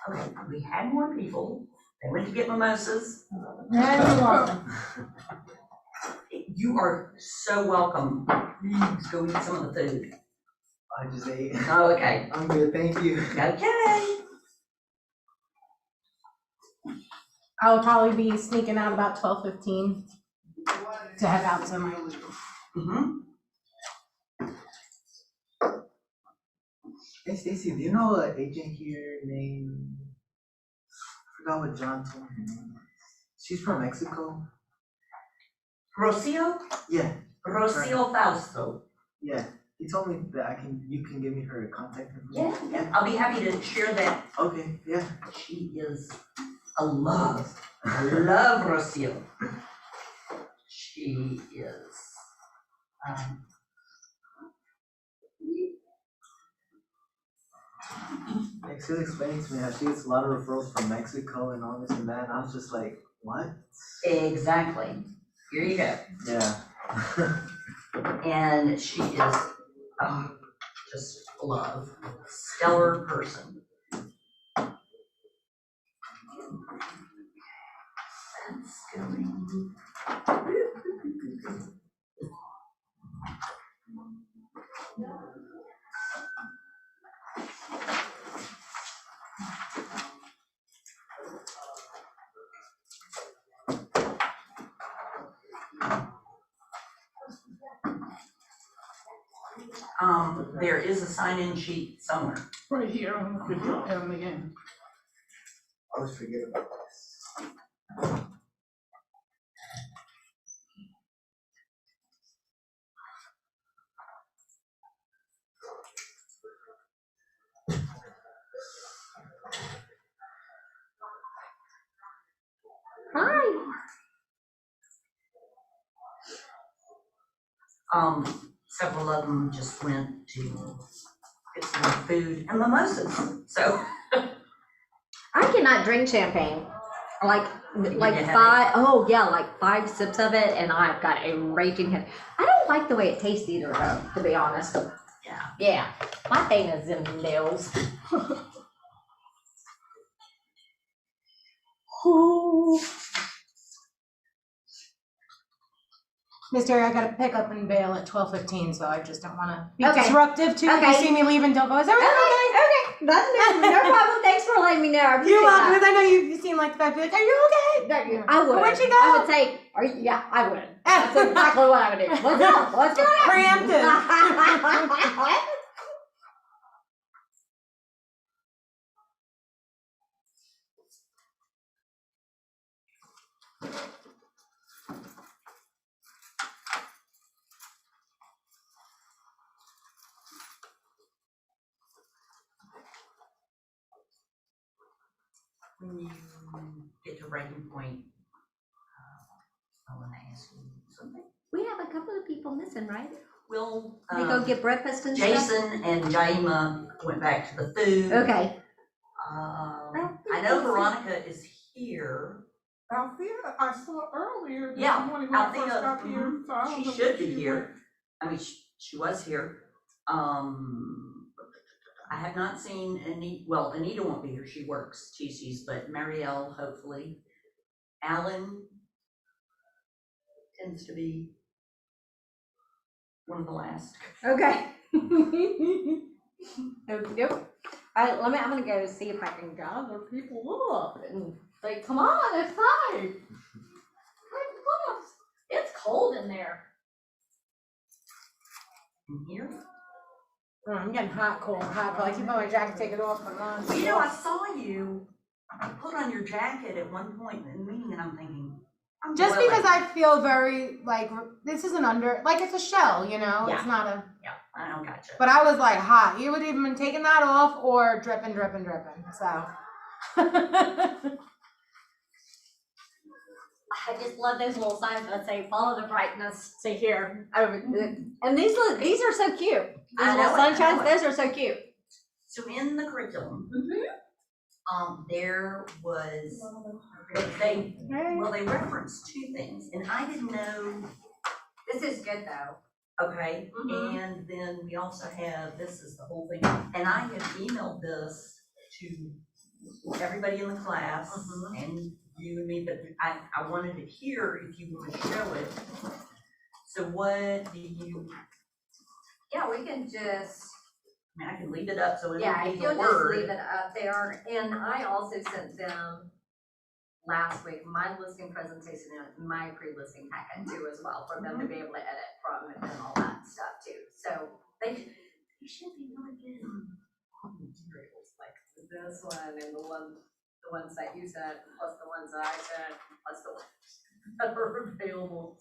Okay, we had more people. They went to get mimosas. Yeah, you're welcome. You are so welcome. Let's go eat some of the food. I just ate. Oh, okay. I'm good, thank you. Okay. I will probably be sneaking out about 12:15 to head out to my. Mm-hmm. Hey Stacy, do you know an agent here named, I forgot what John told me. She's from Mexico. Rocio? Yeah, Rocio Fausto. yeah. He told me that you can give me her contact information. Yeah. I'll be happy to share that. Okay, yeah. She is a love. I love Rocio. She is. Like, she was explaining to me how she gets a lot of referrals from Mexico and all this and that, and I was just like, what? Exactly. Here you go. Yeah. And she is just love. Stellar person. That's going. There is a sign-in sheet somewhere. Right here, I'm gonna drop him again. I always forget about this. Hi. Several of them just went to get some more food and mimosas. So I cannot drink champagne. Like You like get a five, oh yeah, like 5 sips of it and I've got a raging head. I don't like the way it tastes either though, to be honest. yeah. Yeah, my thing is in the nails. Miss Terry, I gotta pick up and bail at 12:15, so I just don't wanna be Okay. disruptive too. If you Okay. see me leaving, don't go, is everything okay? Okay, that's no problem. Thanks for letting me know. I appreciate You're welcome, that. because I know you seem like the type to be like, are you okay? I would. Where'd she go? I would say, yeah, I would. That's exactly what I would do. What's up? What's going on? Preemptive. When you get to breaking point, I want to ask you something. We have a couple of people missing, right? Will They go get breakfast and stuff? Jason and Jaima went back to the food. Okay. I know Veronica is here. Althea, I saw earlier this Yeah, morning when I Althea, first got here. So I don't she know should where be she here. went. I mean, she was here. I have not seen Anita. Well, Anita won't be here. She works Tuesdays, but Marielle, hopefully. Alan tends to be one of the last. Okay. Nope. I'm gonna go see if I can gather people up and say, come on, it's time. It's cold in there. In here? I'm getting hot, cold, hot, cold. I keep on my jacket, take it off, put it on. You know, I saw you put on your jacket at one point in the meeting, and I'm thinking, I'm Just boiling. because I feel very, like, this is an like, it's a shell, you know? Yeah. It's not a, Yeah, I don't gotcha. but I was like hot. You would even been taking that off or dripping, so. I just love those little signs that say follow the brightness to here. And these are so cute. These I little know it, sunshines, those are so cute. So in the curriculum, there was, they referenced two things, and I didn't know. This is good though. Okay, and then we also have, this is the whole thing, and I have emailed this to everybody in the class and you and me, but I wanted to hear if you want to show it. So what do you, Yeah, we can just, I mean, I can leave it up so it yeah, won't if be you'll the just word. leave it up there, and I also sent them last week, my listing presentation and my pre-listing packet too as well, for them to be able to edit from and all that stuff too. So they should be really good on materials like this one and the ones that you sent, plus the ones that I sent, plus the ones that are available.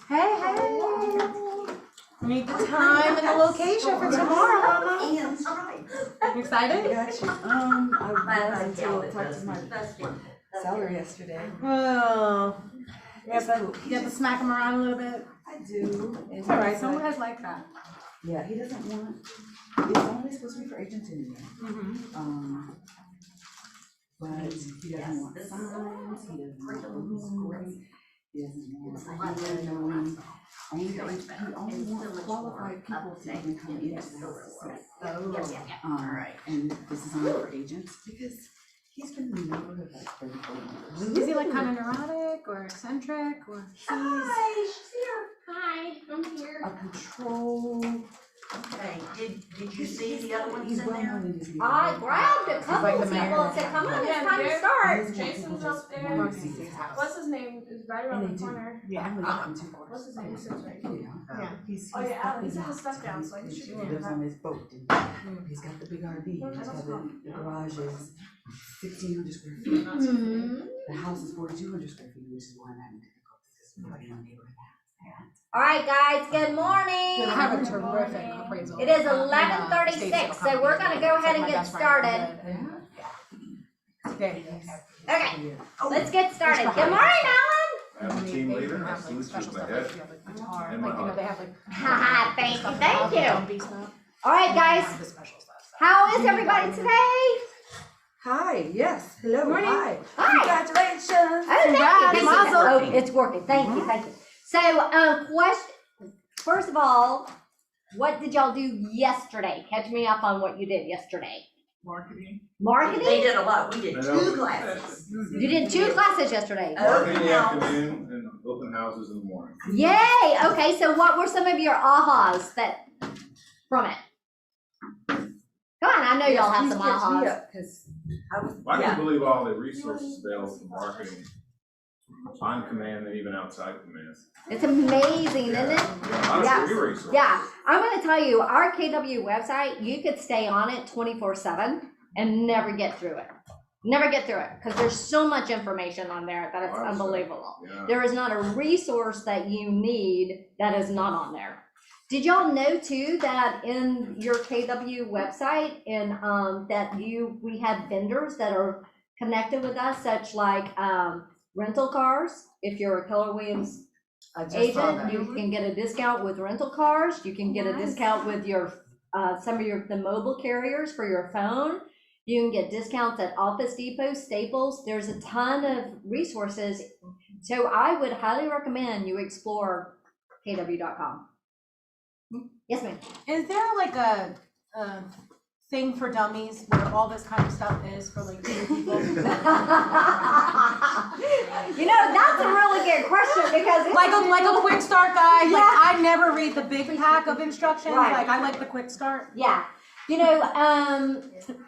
Hey. We need the time and the location for tomorrow, Mama. And stripes. You excited? Got you. I was until I talked to my seller yesterday. Oh. You have to smack him around a little bit. I do. And It's all right. he's Some like- guys like that. Yeah, he doesn't want, it's only supposed to be for agents anyway. But he doesn't want signs, he doesn't want balloons, he doesn't want anyone, he only wants qualified people to even come into the house to see. And this is only for agents because he's been in the neighborhood like 34 years. Is he like kind of neurotic or eccentric or? Hi, she's here. Hi, I'm here. A control. Okay, did you see the other ones He's in well there? known in his I neighborhood. grabbed a couple like the of people mayor. and said, come on, it's Yeah, time to there- start. He doesn't want Jason's people up just there. wanting to see his house. What's his name? Is right And around they the do. corner. Yeah, I'm gonna come too. What's his name? He sits right Yeah. here. Yeah. He's Oh, yeah, up Alan, in he's the got his stuff house. down, so he should He be able lives to- on his boat. He's got the big RV. He's got the garage is 1,600 square feet. The house is 4,200 square feet, which is why I'm having difficulty because nobody in the neighborhood has. All right, guys, good I morning. have a terrific appraisal. It is in, 11:36, state so we're gonna go ahead and My get best friend started. did. Okay. Okay, let's get started. Good morning, I'm the team leader, I have salute like you special with my stuff, head. like you have like guitar, and like, my you know, heart. they have like. Haha, thank you, stuff, thank like, you. zombie stuff. All right, They have guys, the special stuff, so. how is everybody today? Hi, yes, hello, Morning. hi. Hi. Congratulations. Oh, thank you, Congrats, thank you. Mazel. Oh, it's working, thank you, thank you. So, first of all, what did y'all do yesterday? Catch me up on what you did yesterday. Marketing. They Marketing? did a lot, we did I 2 know. classes. You did 2 classes yesterday. Marketing in the house. afternoon and open houses in the morning. Yay, okay, so what were some of your ahas from it? Come on, I know y'all have some ahas. Because I Yeah. can believe all the resources available for marketing on command and even outside command. It's amazing, isn't it? A lot Yeah. of free resources. Yeah, I'm gonna tell you, our KW website, you could stay on it 24/7 and never get through it. Never get through it, because there's so much information on there that it's Oh, I'm sorry. unbelievable. Yeah. There is not a resource that you need that is not on there. Did y'all know too that in your KW website we have vendors that are connected with us, such like rental cars? If you're a Keller Williams I just saw agent, that. you can get a discount with rental cars. You can get a discount with your some of the mobile carriers for your phone. You can get discounts at Office Depot, Staples. There's a ton of resources. So I would highly recommend you explore kw.com. Yes, ma'am. Is there like a thing for dummies where all this kind of stuff is for like new people? You know, that's a really good question because it's Like a quick start guide. Like Yeah. I never read the big pack of instructions. Right. Like I like the quick start. Yeah, you know,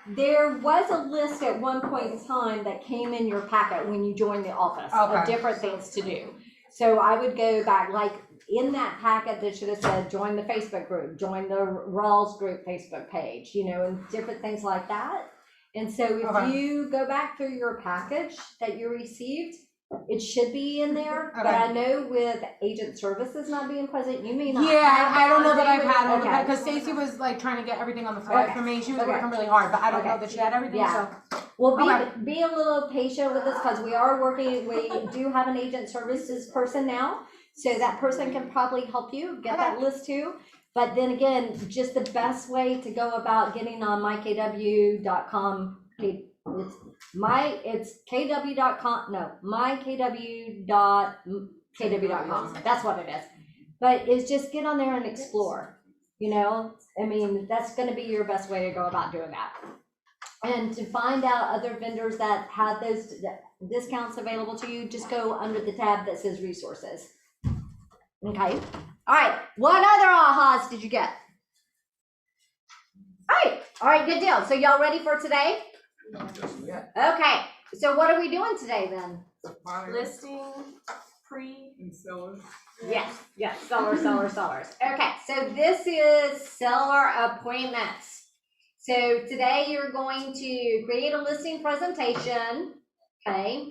there was a list at one point in time that came in your packet when you joined the office of Okay. different things to do. So I would go back, like in that packet that should have said, join the Facebook group, join the Rawls group Facebook page, you know, and different things like that. And so if Okay. you go back through your package that you received, it should be in there. But Okay. I know with agent services not being present, you may not. Yeah, have I don't know that. that I've had all the Okay. because Stacy was like trying to get everything on the fly Okay. for me. She was Okay. working really hard, but I don't Okay. know that she had everything. Yeah. So Well, Okay. be a little patient with us because we do have an agent services person now. So that person can probably help you get that list too. But then again, just the best way to go about getting on mykw.com, it's kw.com, no, mykw.kw.com. That's what it is. But it's just get on there and explore, you know? I mean, that's gonna be your best way to go about doing that. And to find out other vendors that have those discounts available to you, just go under the tab that says resources. Okay, all right, what other ahas did you get? All right, good deal. So y'all ready for today? Okay, so what are we doing today then? Listing, pre. And sellers. Yes, sellers. Okay, so this is seller appointments. So today you're going to create a listing presentation, okay?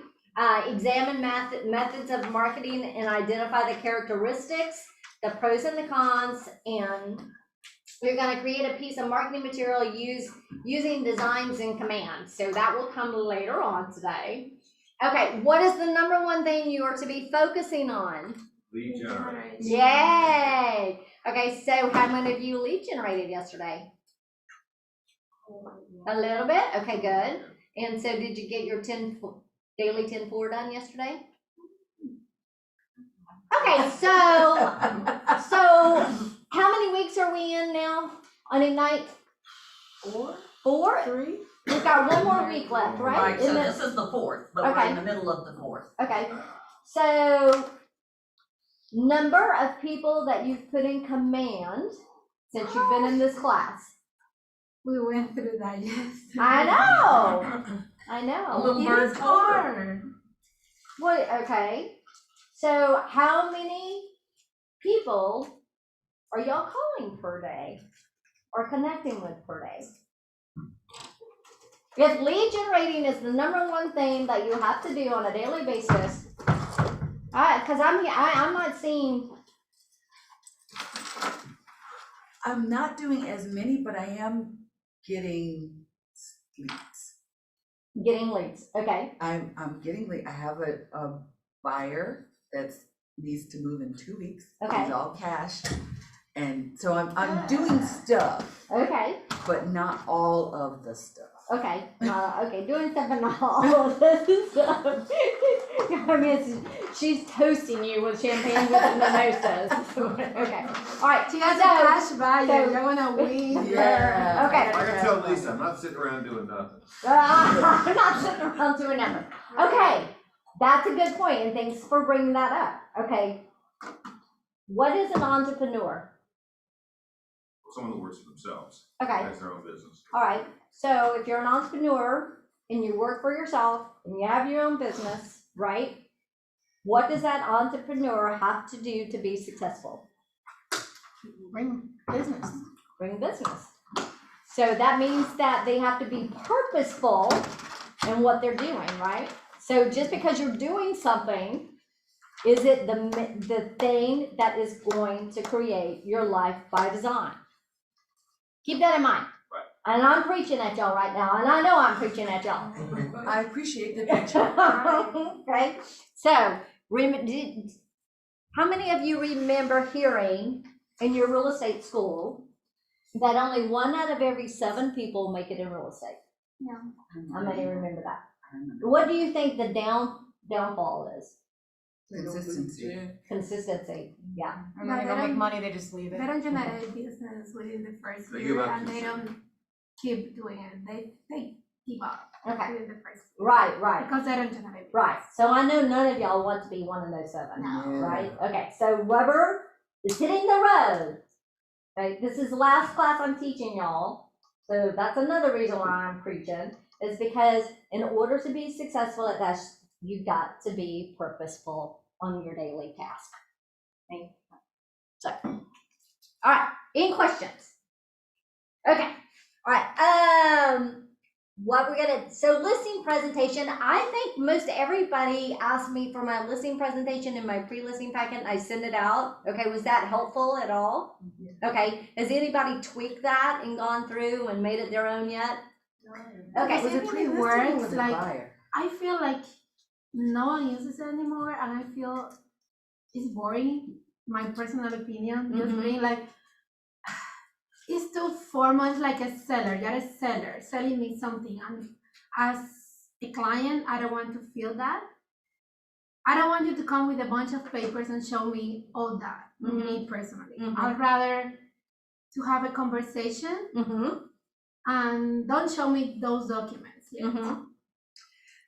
Examine methods of marketing and identify the characteristics, the pros and the cons, and you're gonna create a piece of marketing material using designs and commands. So that will come later on today. Okay, what is the number one thing you are to be focusing on? Lead generation. Yay! Okay, so how many of you lead generated yesterday? A little bit? Okay, good. And so did you get your daily 10-4 done yesterday? Okay, so how many weeks are we in now on Ignite? 4? 3. We've got one more week left, right? Right, so Isn't it- this is the 4th, but we're Okay. in the middle of the 4th. Okay, so number of people that you've put in command since you've been in this class. We went through that yesterday. I know. A little bird It's told her. hard. What, okay, so how many people are y'all calling per day or connecting with per day? If lead generating is the number one thing that you have to do on a daily basis, because I'm not seeing. I'm not doing as many, but I am getting leads. Getting leads, okay, I'm getting leads. I have a buyer that needs to move in 2 weeks. Okay. It's all cash. And so I'm doing stuff, okay, but not all of the stuff. okay, doing something all of this stuff. I mean, she's toasting you with champagne with mimosas. Okay, all right, She has a so- cash value. so- You're gonna weed Yeah. Okay. I can tell Lisa, I'm not sitting around doing nothing. I'm not sitting around doing nothing. Okay, that's a good point, and thanks for bringing that up. Okay, what is an entrepreneur? Someone that works for themselves, Okay, has their own business. all right, so if you're an entrepreneur and you work for yourself and you have your own business, right? What does that entrepreneur have to do to be successful? Bring business. Bring business. So that means that they have to be purposeful in what they're doing, right? So just because you're doing something, is it the thing that is going to create your life by design? Keep that in mind. Right. And I'm preaching at y'all right now, and I know I'm preaching at y'all. I appreciate the picture. Okay, so how many of you remember hearing in your real estate school that only 1 out of every 7 people make it in real estate. Yeah. How many remember that? I remember. What do you think the downfall is? Consistency. Consistency, yeah. And when they don't make money, they just leave They it. don't generate business within the first They year, give up and they too soon. don't keep doing it. They give up Okay. within the first year. Right. Because they don't generate business. Right, so I know none of y'all want to be one of those 7, No. right? Okay, so rubber is hitting the road. Okay, this is the last class I'm teaching y'all, so that's another reason why I'm preaching, is because in order to be successful at that, you've got to be purposeful on your daily task. Okay, so, all right, any questions? Okay, all right, what we're gonna, so listing presentation, I think most everybody asked me for my listing presentation in my pre-listing packet, and I sent it out. Okay, was that helpful at all? Okay, has anybody tweaked that and gone through and made it their own yet? Okay, Because it really works. Like, Buyer. I feel like no one uses it anymore, and I feel it's boring. My personal opinion, just Mhm. being like, it's too formal. It's like a seller. You're a seller selling me something, and as a client, I don't want to feel that. I don't want you to come with a bunch of papers and show me all that. Me personally, Mhm. I'd rather to have a conversation Mm-hmm, and don't show me those documents yet. mm-hmm.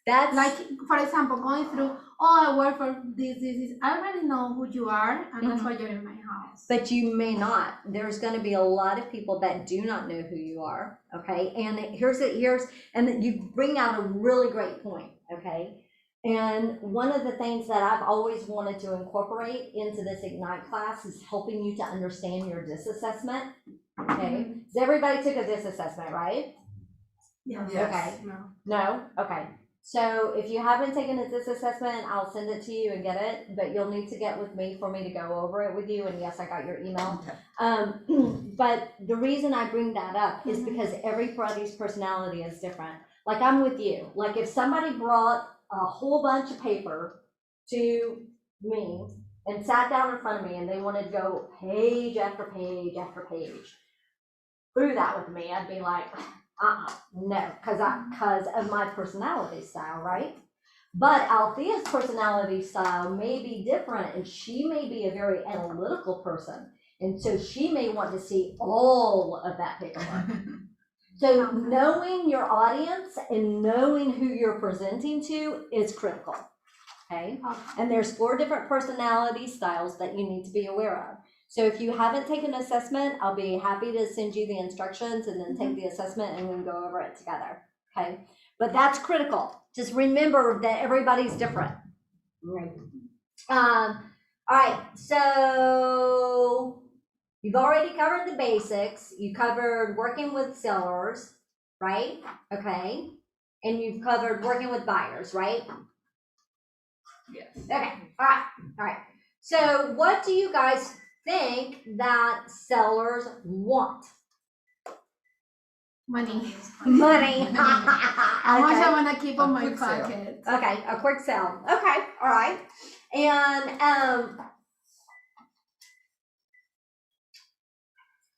That's Like, for example, going through, oh, I work for this. I already know who you are, and that's why you're in my house. but you may not. There's going to be a lot of people that do not know who you are. Okay, and and you bring out a really great point. Okay, and one of the things that I've always wanted to incorporate into this Ignite class is helping you to understand your disassessment. Okay, so everybody took a disassessment, right? Yes. Okay. No? Okay. So if you haven't taken this assessment, I'll send it to you and get it, but you'll need to get with me for me to go over it with you. And yes, I got your email. But the reason I bring that up is because everybody's personality is different. Like I'm with you. Like if somebody brought a whole bunch of paper to me and sat down in front of me and they wanted to go page after page after page through that with me, I'd be like, no, because of my personality style, right? But Althea's personality style may be different, and she may be a very analytical person, and so she may want to see all of that paperwork. So knowing your audience and knowing who you're presenting to is critical, okay? And there's 4 different personality styles that you need to be aware of. So if you haven't taken an assessment, I'll be happy to send you the instructions and then take the assessment and we can go over it together, okay? But that's critical. Just remember that everybody's different. Right. All right, so you've already covered the basics. You covered working with sellers, right? Okay, and you've covered working with buyers, right? Yes. Okay, all right. So what do you guys think that sellers want? Money. Money. How much I want to keep on A my quick sale. pocket. Okay, a quick sale. Okay, all right. And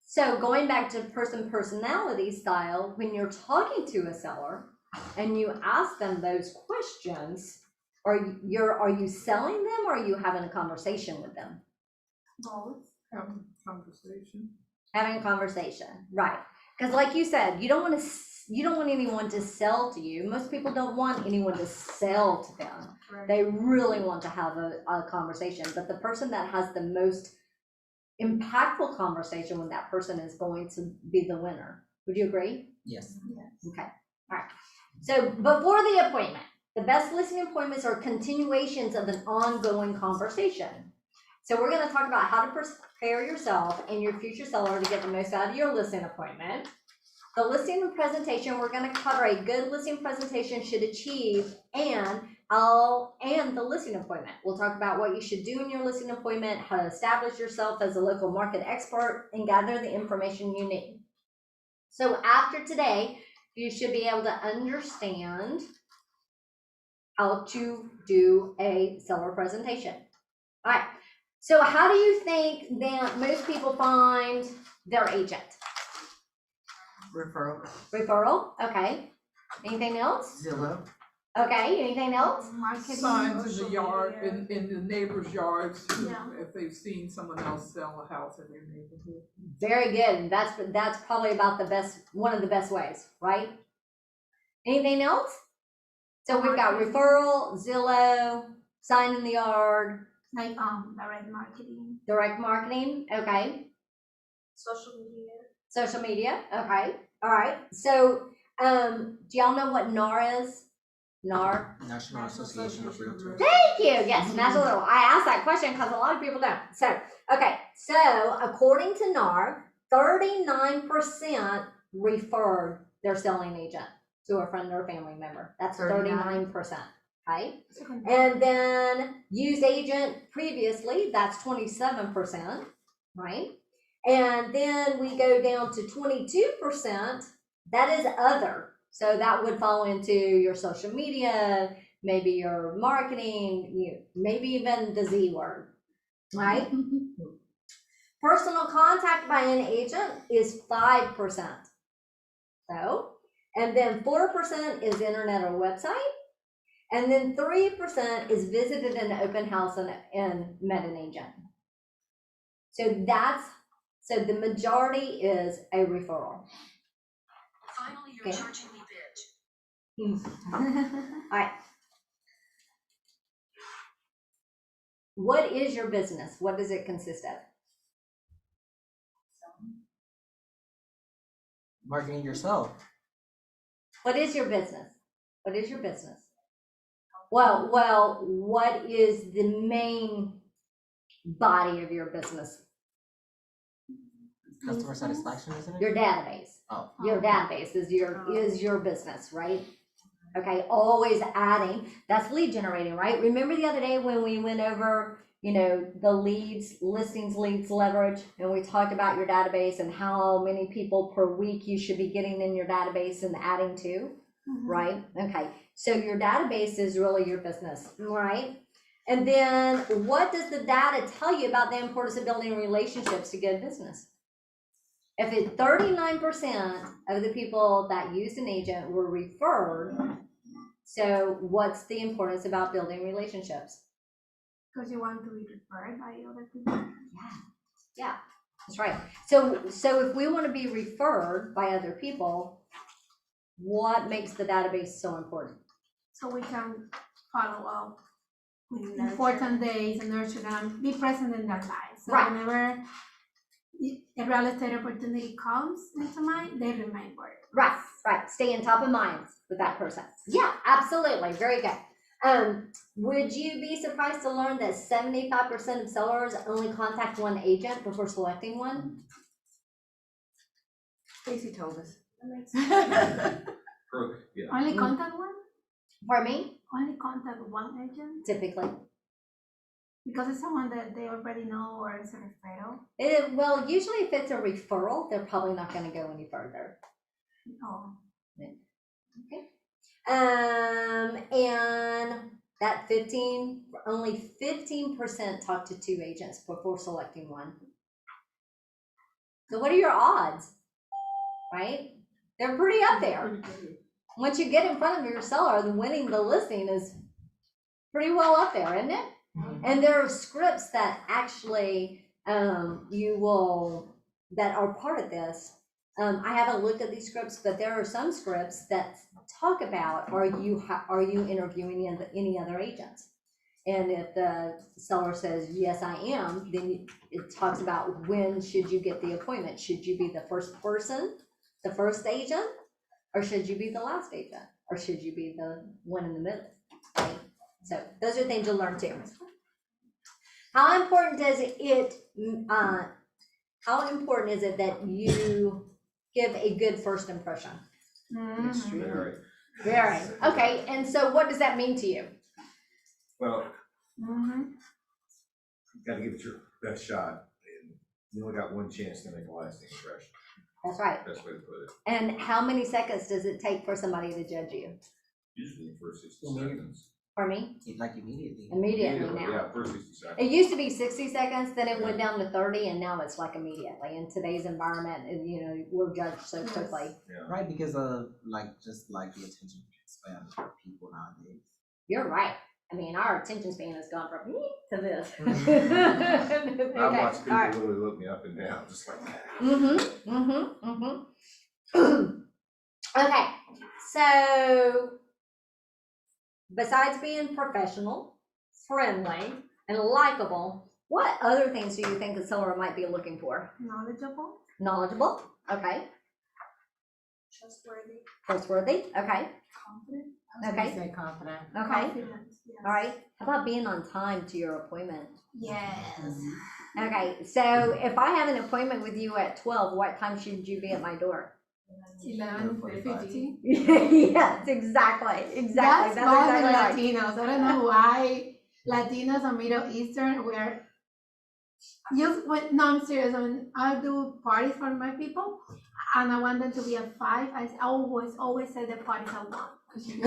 so going back to personality style, when you're talking to a seller and you ask them those questions, are you selling them or are you having a conversation with them? Both. Conversation. Having a conversation, right? Because like you said, you don't want anyone to sell to you. Most people don't want anyone to sell to them. Right. They really want to have a conversation. But the person that has the most impactful conversation with that person is going to be the winner. Would you agree? Yes. Okay, all right. So before the appointment, the best listening appointments are continuations of an ongoing conversation. So we're going to talk about how to prepare yourself and your future seller to get the most out of your listing appointment. The listing presentation, we're going to cover a good listing presentation should achieve and the listing appointment. We'll talk about what you should do in your listing appointment, how to establish yourself as a local market expert, and gather the information you need. So after today, you should be able to understand how to do a seller presentation. All right. So how do you think that most people find their agent? Referral. Referral, okay. Anything else? Zillow. Okay, anything else? Marketing. Signs in social the yard, media. in the neighbors' yards, Yeah. if they've seen someone else sell a house in their neighborhood. Very good. That's probably about the best, one of the best ways, right? Anything else? So we've got referral, Zillow, sign in the yard, Like, direct marketing, direct marketing, okay. social media. Social media, okay, all right. So, do y'all know what NAR is? NAR? National Association of Realtors. Thank you. Yes, National. I asked that question because a lot of people don't. So, okay. So, according to NAR, 39% referred their selling agent to a friend or family member. That's 39%. Okay. And then used agent previously, that's 27%, right? And then we go down to 22%. That is other. So that would fall into your social media, maybe your marketing, maybe even the Z word, right? Personal contact by an agent is 5%. So, and then 4% is internet or website. And then 3% is visited an open house and met an agent. So so the majority is a referral. Finally, you're Okay. charging me, bitch. All right. What is your business? What does it consist of? Marketing yourself. What is your business? What is your business? Well, what is the main body of your business? Customer satisfaction, isn't it? Your database. Oh. Your database is your business, right? Okay, always adding. That's lead generating, right? Remember the other day when we went over, the leads, listings, leads, leverage, and we talked about your database and how many people per week you should be getting in your database and adding to, right? Okay, so your database is really your business, right? And then what does the data tell you about the importance of building relationships to good business? If it's 39% of the people that used an agent were referred, so what's the importance about building relationships? Because you want to be referred by other people. Yeah, that's right. So if we want to be referred by other people, what makes the database so important? So we can follow up with important days and nurture them, be present in their lives. So Right. whenever a real estate opportunity comes into mind, they remember. Right. Stay in top of mind with that person. Yeah, absolutely. Very good. Would you be surprised to learn that 75% of sellers only contact one agent before selecting one? Casey told us. Yeah. Only contact one? Pardon me? Only contact one agent? Typically. Because it's someone that they already know or it's a referral? Well, usually if it's a referral, they're probably not going to go any further. Oh. Okay. And that only 15% talk to two agents before selecting one. So what are your odds? Right? They're pretty up there. Once you get in front of your seller, the winning the listing is pretty well up there, isn't it? Mm-hmm. And there are scripts that actually that are part of this. I haven't looked at these scripts, but there are some scripts that talk about are you interviewing any other agents? And if the seller says yes, I am, then it talks about when should you get the appointment. Should you be the first person, the first agent, or should you be the last agent, or should you be the one in the middle? Right? So those are things you'll learn too. How important is it that you give a good first impression? Very. Very. Okay, and so what does that mean to you? Well, you gotta give it your best shot, and you only got one chance to make a lasting impression. That's right. Best way to put it. And how many seconds does it take for somebody to judge you? Usually the first 60 seconds. Pardon me? Like immediately. Immediately now. Yeah, first 60 seconds. It used to be 60 seconds, then it went down to 30, and now it's like immediately. In today's environment, we're judged so quickly. Yeah. Right, because of just the attention span of people nowadays. You're right. I mean, our attention span has gone from me to this. I Okay, watch people all right. really look me up and down, just like that. Okay, so besides being professional, friendly, and likable, what other things do you think a seller might be looking for? Knowledgeable. Knowledgeable, okay. Trustworthy. Trustworthy, okay. Confident. Okay. Say confident. Okay, Confident, yes. all right. How about being on time to your appointment? Yes. Okay, so if I have an appointment with you at 12, what time should you be at my door? 11:50. Yes, exactly. That's exactly why right. the Latinos, I don't know why Latinos and Middle Eastern were no, I'm serious. When I do parties for my people and I want them to be at 5, I always say the party's at 1. I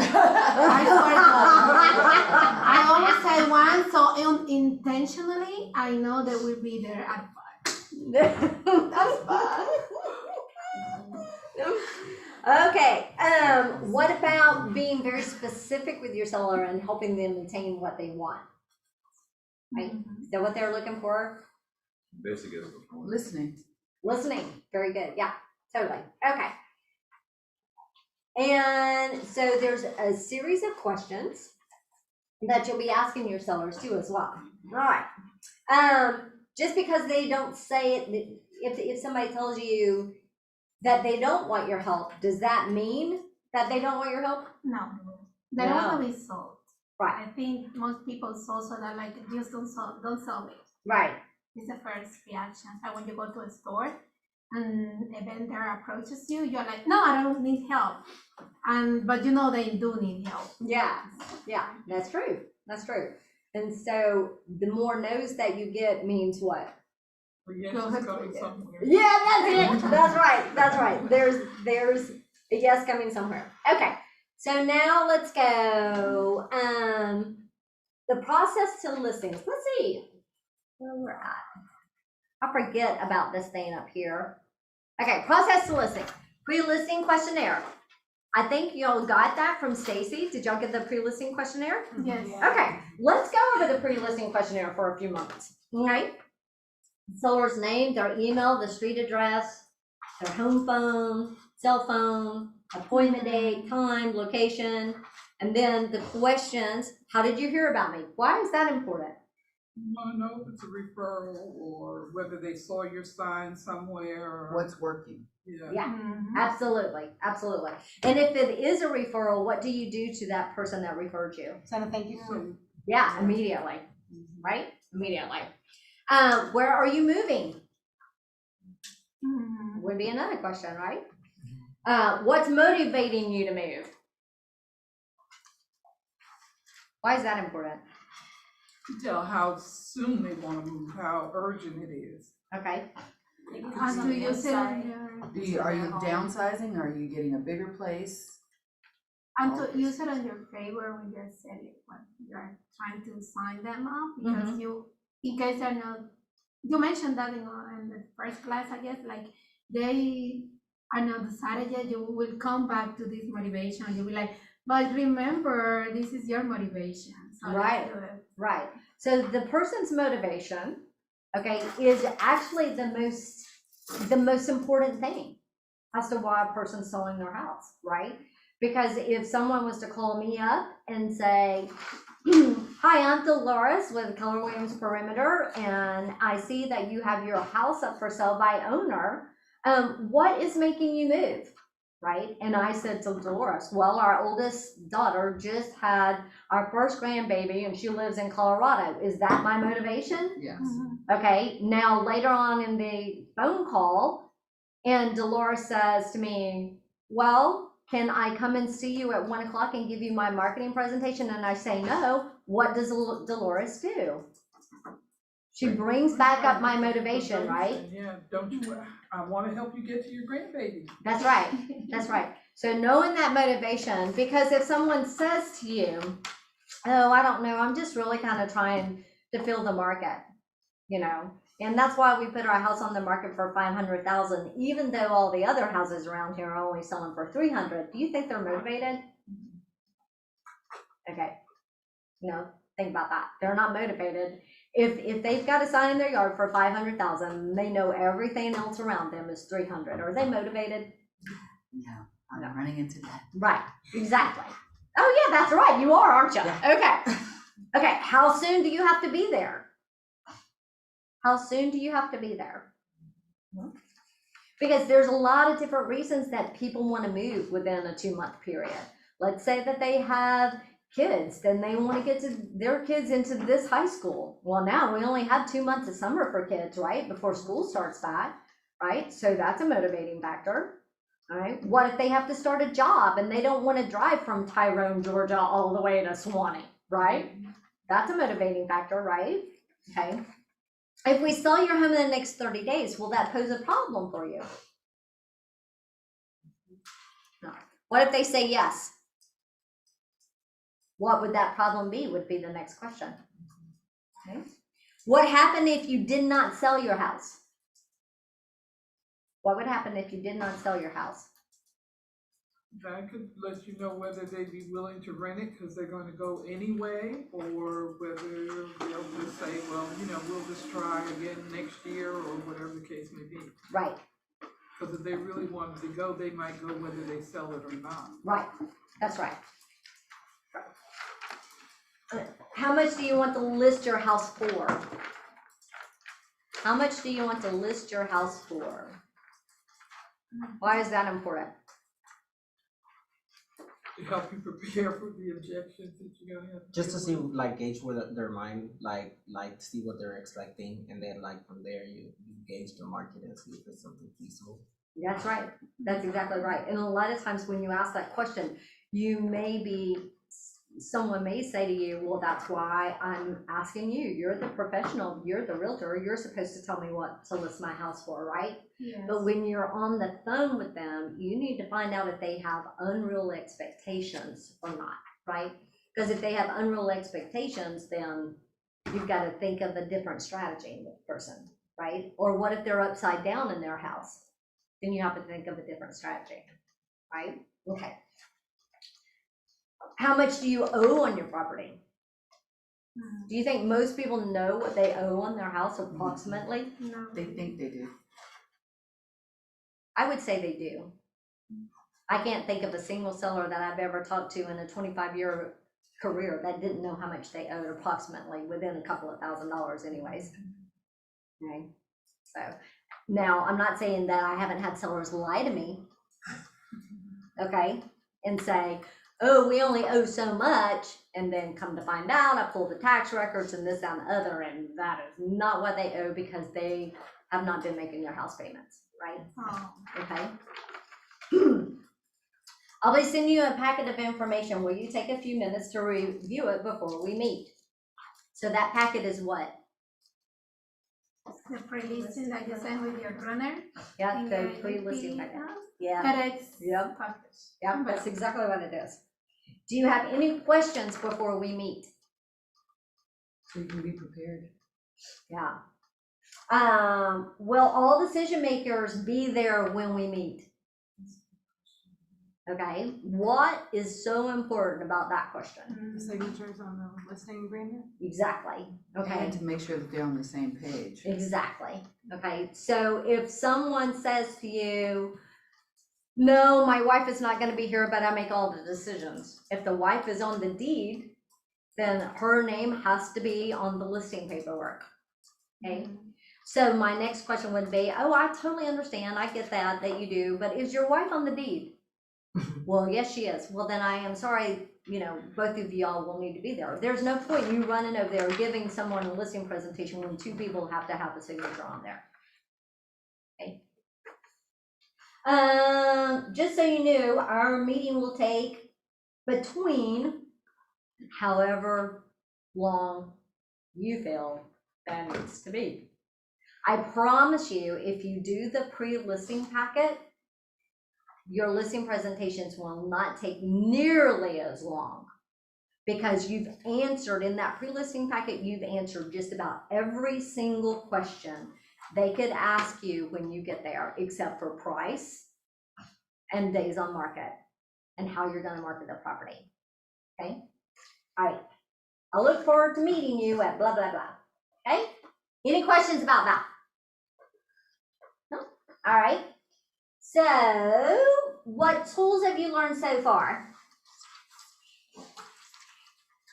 always say 1, so intentionally I know that we'll be there at 5. That's fun. Okay, what about being very specific with your seller and helping them attain what they want? Right? Is that what they're looking for? Basic is Listening. Listening, very good, yeah, totally, okay. And so there's a series of questions that you'll be asking your sellers too as well. All right, just because they don't say it, if somebody tells you that they don't want your help, does that mean that they don't want your help? No, they don't want to be sold. Right. I think most people sold so that just don't sell me. Right. It's the first reaction. And when you go to a store and a vendor approaches you, you're like, no, I don't need help. But they do need help. Yeah, that's true. That's true. And so the more no's that you get means what? Yes, it's going somewhere. Yeah, that's it. That's right. There's a yes coming somewhere. Okay. So now let's go. The process to listings. Let's see where we're at. I forget about this thing up here. Okay, process to listing. Pre-listing questionnaire. I think y'all got that from Stacy. Did y'all get the pre-listing questionnaire? Yes. Okay, let's go over the pre-listing questionnaire for a few moments. Okay. Seller's name, their email, the street address, their home phone, cell phone, appointment date, time, location, and then the questions. How did you hear about me? Why is that important? You want to know if it's a referral or whether they saw your sign somewhere or. What's working? Yeah, absolutely. And if it is a referral, what do you do to that person that referred you? Send a thank you. Yeah, immediately, right? Immediately. Where are you moving? Would be another question, right? What's motivating you to move? Why is that important? To tell how soon they want to move, how urgent it is. Okay. And to use it on your. Are you downsizing? Are you getting a bigger place? And to use it on your favor when you're selling, when you're trying to sign them up, because in case they're not, you mentioned that in the first class, I guess, they are not decided yet, you will come back to this motivation, you'll be like, but remember, this is your motivation. So Right. So the person's motivation, okay, is actually the most important thing as to why a person's selling their house, right? Because if someone was to call me up and say, hi, I'm Dolores with Keller Williams Perimeter, and I see that you have your house up for sale by owner. What is making you move, right? And I said to Dolores, well, our oldest daughter just had our first grandbaby and she lives in Colorado. Is that my motivation? Yes. Okay, now later on in the phone call, and Dolores says to me, well, can I come and see you at 1 o'clock and give you my marketing presentation? And I say no. What does Dolores do? She brings back up my motivation, right? Yeah, don't you, I want to help you get to your grandbaby. That's right. So knowing that motivation, because if someone says to you, oh, I don't know, I'm just really kind of trying to fill the market, you know? And that's why we put our house on the market for 500,000, even though all the other houses around here are only selling for 300. Do you think they're motivated? Okay, no, think about that. They're not motivated. If they've got a sign in their yard for 500,000, they know everything else around them is 300. Are they motivated? No, I'm running into that. Right, exactly. Oh yeah, that's right. You are, aren't you? Yeah. Okay. Okay, how soon do you have to be there? How soon do you have to be there? Because there's a lot of different reasons that people want to move within a 2-month period. Let's say that they have kids, then they want to get their kids into this high school. Well, now we only have 2 months of summer for kids, right? Before school starts back, right? So that's a motivating factor. All right. What if they have to start a job and they don't want to drive from Tyrone, Georgia, all the way to Swanee, right? That's a motivating factor, right? Okay. If we sell your home in the next 30 days, will that pose a problem for you? No. What if they say yes? What would that problem be, would be the next question. Okay. What happened if you did not sell your house? What would happen if you did not sell your house? That could let you know whether they'd be willing to rent it because they're going to go anyway, or whether they'll just say, well, you know, we'll just try again next year, or whatever the case may be. Right. Because if they really wanted to go, they might go whether they sell it or not. Right. That's right. How much do you want to list your house for? How much do you want to list your house for? Why is that important? To help you prepare for the objections that you're gonna have. Just to see, like, gauge where their mind, like see what they're expecting, and then like from there you gauge the market and see if it's something feasible. That's right. That's exactly right. And a lot of times when you ask that question, someone may say to you, well, that's why I'm asking you. You're the professional, you're the realtor, you're supposed to tell me what to list my house for, right? Yes. But when you're on the phone with them, you need to find out if they have unreal expectations or not, right? Because if they have unreal expectations, then you've got to think of a different strategy in the person, right? Or what if they're upside down in their house? Then you have to think of a different strategy, right? Okay. How much do you owe on your property? Do you think most people know what they owe on their house approximately? No. They think they do. I would say they do. I can't think of a single seller that I've ever talked to in a 25-year career that didn't know how much they owed approximately, within a couple of $1,000s anyways. Okay, so now I'm not saying that I haven't had sellers lie to me, okay, and say, oh, we only owe so much, and then come to find out, I pulled the tax records and this, that, and the other, and that is not what they owe because they have not been making their house payments, right? Oh. Okay. I'll be sending you a packet of information. Will you take a few minutes to review it before we meet? So that packet is what? The pre-listing that you send with your runner. Yeah, in the the pre-listing EP, packet. Yeah, FedEx Yep. package. yeah, that's exactly what it is. Do you have any questions before we meet? So you can be prepared. Yeah. Will all decision makers be there when we meet? Okay, what is so important about that question? Signatures on the listing agreement? Exactly, okay. And to make sure that they're on the same page. Exactly, okay. So if someone says to you, no, my wife is not gonna be here, but I make all the decisions. If the wife is on the deed, then her name has to be on the listing paperwork, okay? So my next question would be, oh, I totally understand, I get that you do, but is your wife on the deed? Well, yes, she is. Well, then I am sorry, you know, both of y'all will need to be there. There's no point you running over there giving someone a listing presentation when two people have to have a signature on there. Okay. Just so you knew, our meeting will take between however long you feel that needs to be. I promise you, if you do the pre-listing packet, your listing presentations will not take nearly as long because you've answered in that pre-listing packet, you've answered just about every single question they could ask you when you get there, except for price and days on market and how you're gonna market the property, okay? All right, I look forward to meeting you at blah, blah, blah, okay? Any questions about that? No? All right, so what tools have you learned so far?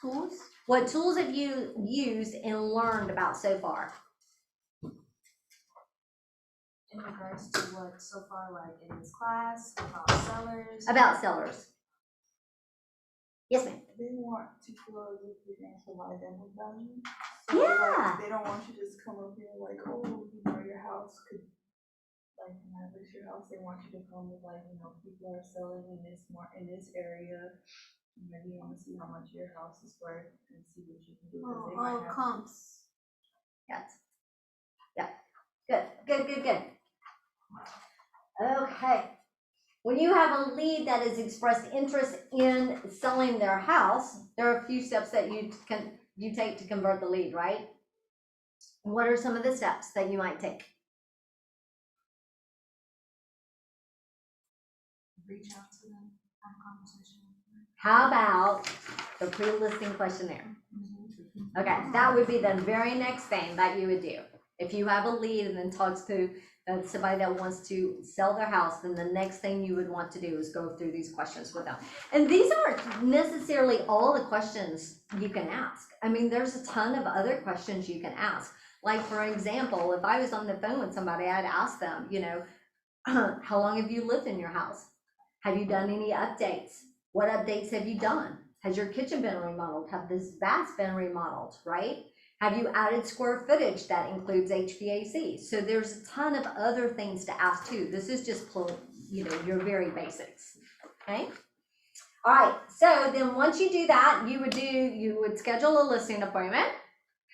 Tools? What tools have you used and learned about so far? In regards to what so far, like in this class, about sellers? About sellers. Yes, ma'am. They want to feel as if you're gonna provide them with value. Yeah. They don't want you to just come up here like, oh, you know, your house could, like, list your house. They want you to come with like, you know, people are selling in this area. Maybe you want to see how much your house is worth and see what you can do. Because they might have. Comps. Yes. Yeah. Good. Okay. When you have a lead that has expressed interest in selling their house, there are a few steps that you take to convert the lead, right? What are some of the steps that you might take? Reach out to them, have a conversation with them. How about the pre-listing questionnaire? Okay, that would be the very next thing that you would do. If you have a lead and then talks to somebody that wants to sell their house, then the next thing you would want to do is go through these questions with them. And these aren't necessarily all the questions you can ask. I mean, there's a ton of other questions you can ask. Like, for example, if I was on the phone with somebody, I'd ask them, you know, how long have you lived in your house? Have you done any updates? What updates have you done? Has your kitchen been remodeled? Have this bath been remodeled, right? Have you added square footage that includes HVAC? So there's a ton of other things to ask too. This is just, you know, your very basics, okay? All right, so then once you do that, you would schedule a listing appointment,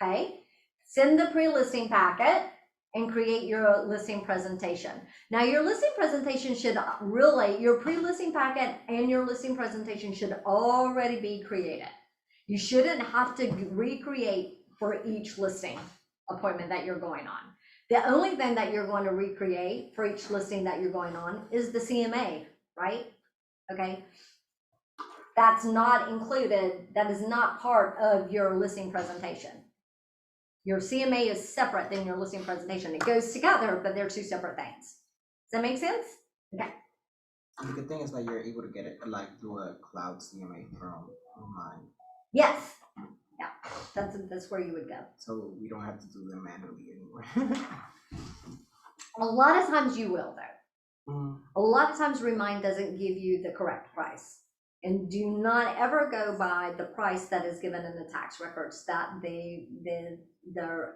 okay? Send the pre-listing packet and create your listing presentation. Now your listing presentation should really, your pre-listing packet and your listing presentation should already be created. You shouldn't have to recreate for each listing appointment that you're going on. The only thing that you're going to recreate for each listing that you're going on is the CMA, right? Okay. That's not included, that is not part of your listing presentation. Your CMA is separate than your listing presentation. It goes together, but they're two separate things. Does that make sense? Okay. The good thing is that you're able to get it like through a cloud CMA from online. Yes. Yeah, that's where you would go. So we don't have to do them manually anymore. A lot of times you will though. Mm. A lot of times Remind doesn't give you the correct price. And do not ever go by the price that is given in the tax records, that their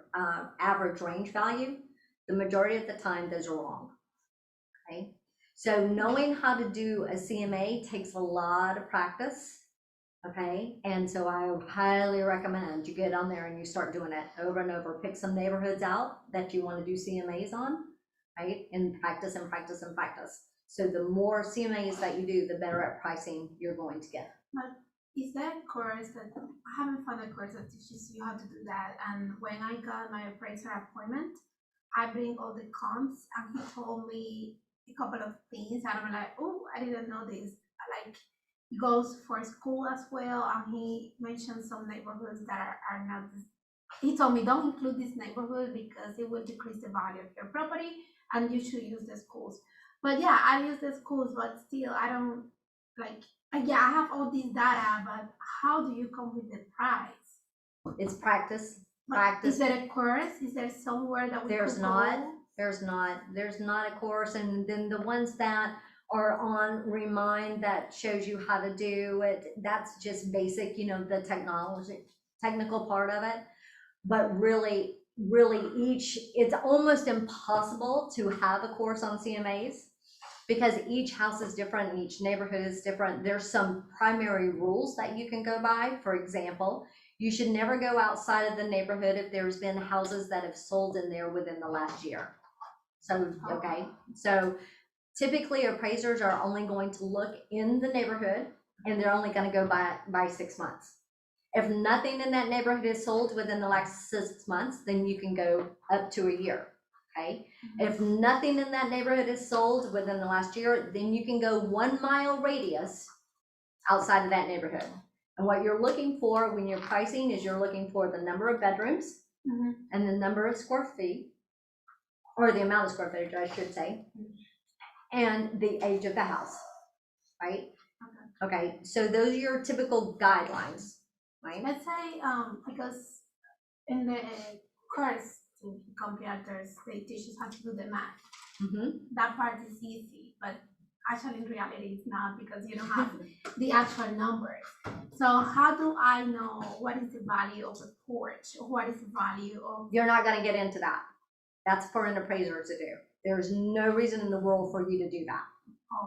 average range value. The majority of the time those are wrong, okay? So knowing how to do a CMA takes a lot of practice. Okay, and so I highly recommend you get on there and you start doing it over and over. Pick some neighborhoods out that you want to do CMAs on, right? And practice and practice and practice. So the more CMAs that you do, the better at pricing you're going to get. But is there a course that, I haven't found a course that teaches you how to do that. And when I got my appraiser appointment, I bring all the comps and he told me a couple of things and I'm like, oh, I didn't know this. Like, he goes for school as well, and he mentioned some neighborhoods that are not, he told me don't include this neighborhood because it will decrease the value of your property and you should use the schools. But yeah, I use the schools, but still I don't like, yeah, I have all this data, but how do you come with the price? It's practice. Is there a course? Is there somewhere that we There's could not. go? There's not a course, and then the ones that are on Remind that shows you how to do it, that's just basic, you know, the technical part of it. But really it's almost impossible to have a course on CMAs because each house is different and each neighborhood is different. There's some primary rules that you can go by. For example, you should never go outside of the neighborhood if there's been houses that have sold in there within the last year. So, okay, so typically appraisers are only going to look in the neighborhood and they're only going to go by 6 months. If nothing in that neighborhood is sold within the last 6 months, then you can go up to a year, okay? If nothing in that neighborhood is sold within the last year, then you can go 1 mile radius outside of that neighborhood. And what you're looking for when you're pricing is you're looking for the number of bedrooms and the number of square feet, or the amount of square footage, I should say, and the age of the house, right? Okay, so those are your typical guidelines, right? Let's say, because in the course in computers, they teach us how to do the math. That part is easy, but actually in reality it's not, because you don't have the actual numbers. So how do I know what is the value of a porch? What is the value of? You're not gonna get into that. That's for an appraiser to do. There's no reason in the world for you to do that.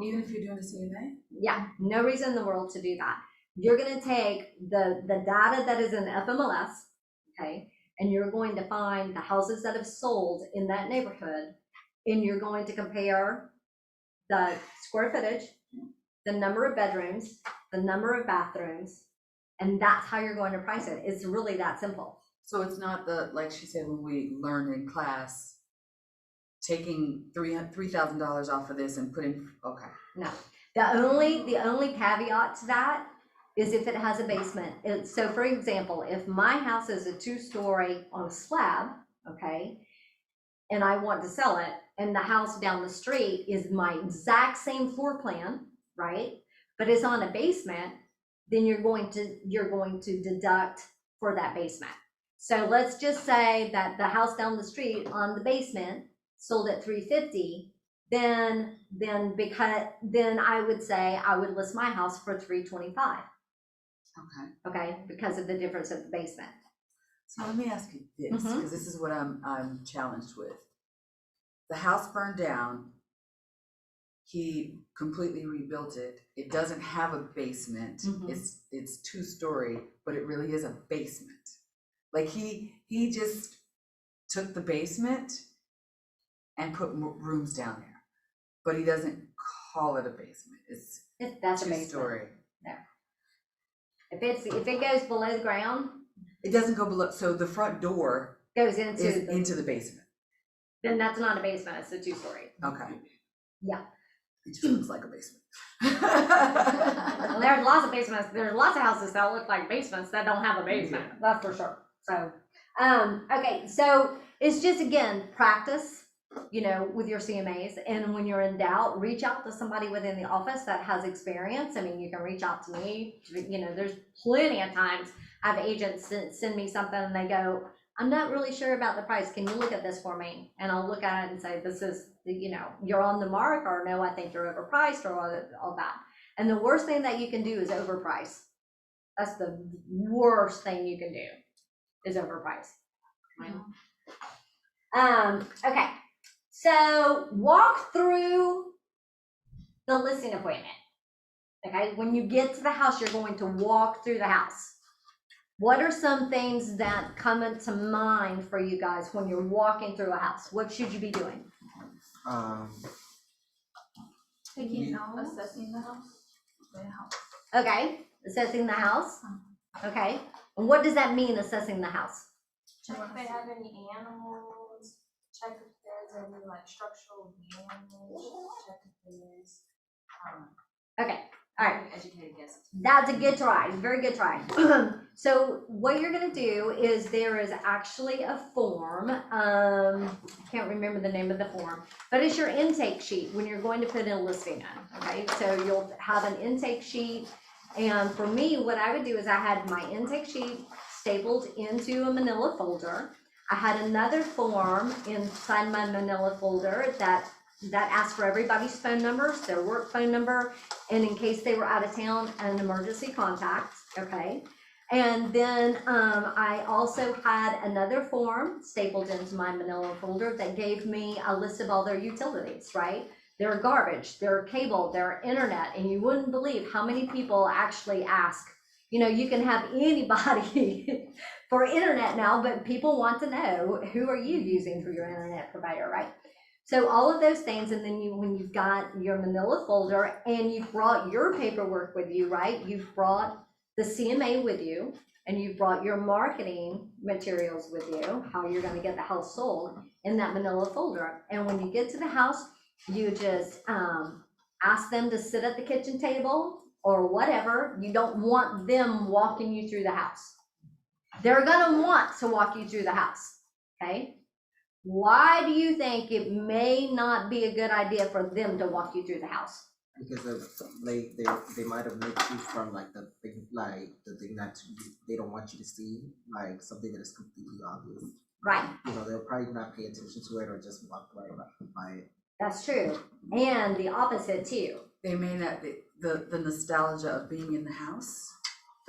Even if you're doing a CMA? Yeah, no reason in the world to do that. You're gonna take the data that is in FMLS, okay, and you're going to find the houses that have sold in that neighborhood, and you're going to compare the square footage, the number of bedrooms, the number of bathrooms, and that's how you're going to price it. It's really that simple. So it's not like she said, when we learned in class, taking $3,000 off of this and putting, okay. No, the only caveat to that is if it has a basement. So for example, if my house is a 2-story on a slab, okay, and I want to sell it, and the house down the street is my exact same floor plan, right? But it's on a basement, then you're going to deduct for that basement. So let's just say that the house down the street on the basement sold at $350, then I would say I would list my house for $325. Okay, because of the difference of the basement. So let me ask you this, because this is what I'm challenged with. The house burned down. He completely rebuilt it. It doesn't have a basement. It's 2-story, but it really is a basement. Like he just took the basement and put rooms down there, but he doesn't call it a basement. That's a 2-story. basement. No. If it goes below the ground, it doesn't go below. So the front door goes into the basement. Then that's not a basement. It's a 2-story. Okay. Yeah. It just looks like a basement. Well, there's lots of basements. There's lots of houses that look like basements that don't have a basement. That's for sure. So, okay. So it's just, again, practice, with your CMAs. And when you're in doubt, reach out to somebody within the office that has experience. I mean, you can reach out to me. There's plenty of times I have agents send me something and they go, I'm not really sure about the price. Can you look at this for me? And I'll look at it and say, this is, you're on the mark, or no, I think you're overpriced, or all that. And the worst thing that you can do is overprice. That's the worst thing you can do, is overprice. Okay. So walk through the listing appointment. Okay. When you get to the house, you're going to walk through the house. What are some things that come into mind for you guys when you're walking through a house? What should you be doing? Taking notes. Assessing the house. Okay, assessing the house. Okay, and what does that mean, assessing the house? Check if they have any animals. Check if there's any structural damage. Check if there's. Okay, all right. Educated guess. That's a good try, very good try. So what you're gonna do is there is actually a form, I can't remember the name of the form, but it's your intake sheet when you're going to put in a listing in, okay? So you'll have an intake sheet, and for me, what I would do is I had my intake sheet stapled into a manila folder. I had another form inside my manila folder that asked for everybody's phone numbers, their work phone number, and in case they were out of town, an emergency contact, okay? And then I also had another form stapled into my manila folder that gave me a list of all their utilities, right? Their garbage, their cable, their internet, and you wouldn't believe how many people actually ask. You can have anybody for internet now, but people want to know, who are you using for your internet provider, right? So all of those things, and then when you've got your manila folder and you've brought your paperwork with you, right? You've brought the CMA with you, and you brought your marketing materials with you, how you're gonna get the house sold, in that manila folder. And when you get to the house, you just, ask them to sit at the kitchen table or whatever. You don't want them walking you through the house. They're gonna want to walk you through the house, okay? Why do you think it may not be a good idea for them to walk you through the house? Because they might have made you from like the thing that they don't want you to see, like something that is completely obvious. Right. You know, they'll probably not pay attention to it or just walk right by it. That's true. And the opposite too. They may not, the nostalgia of being in the house,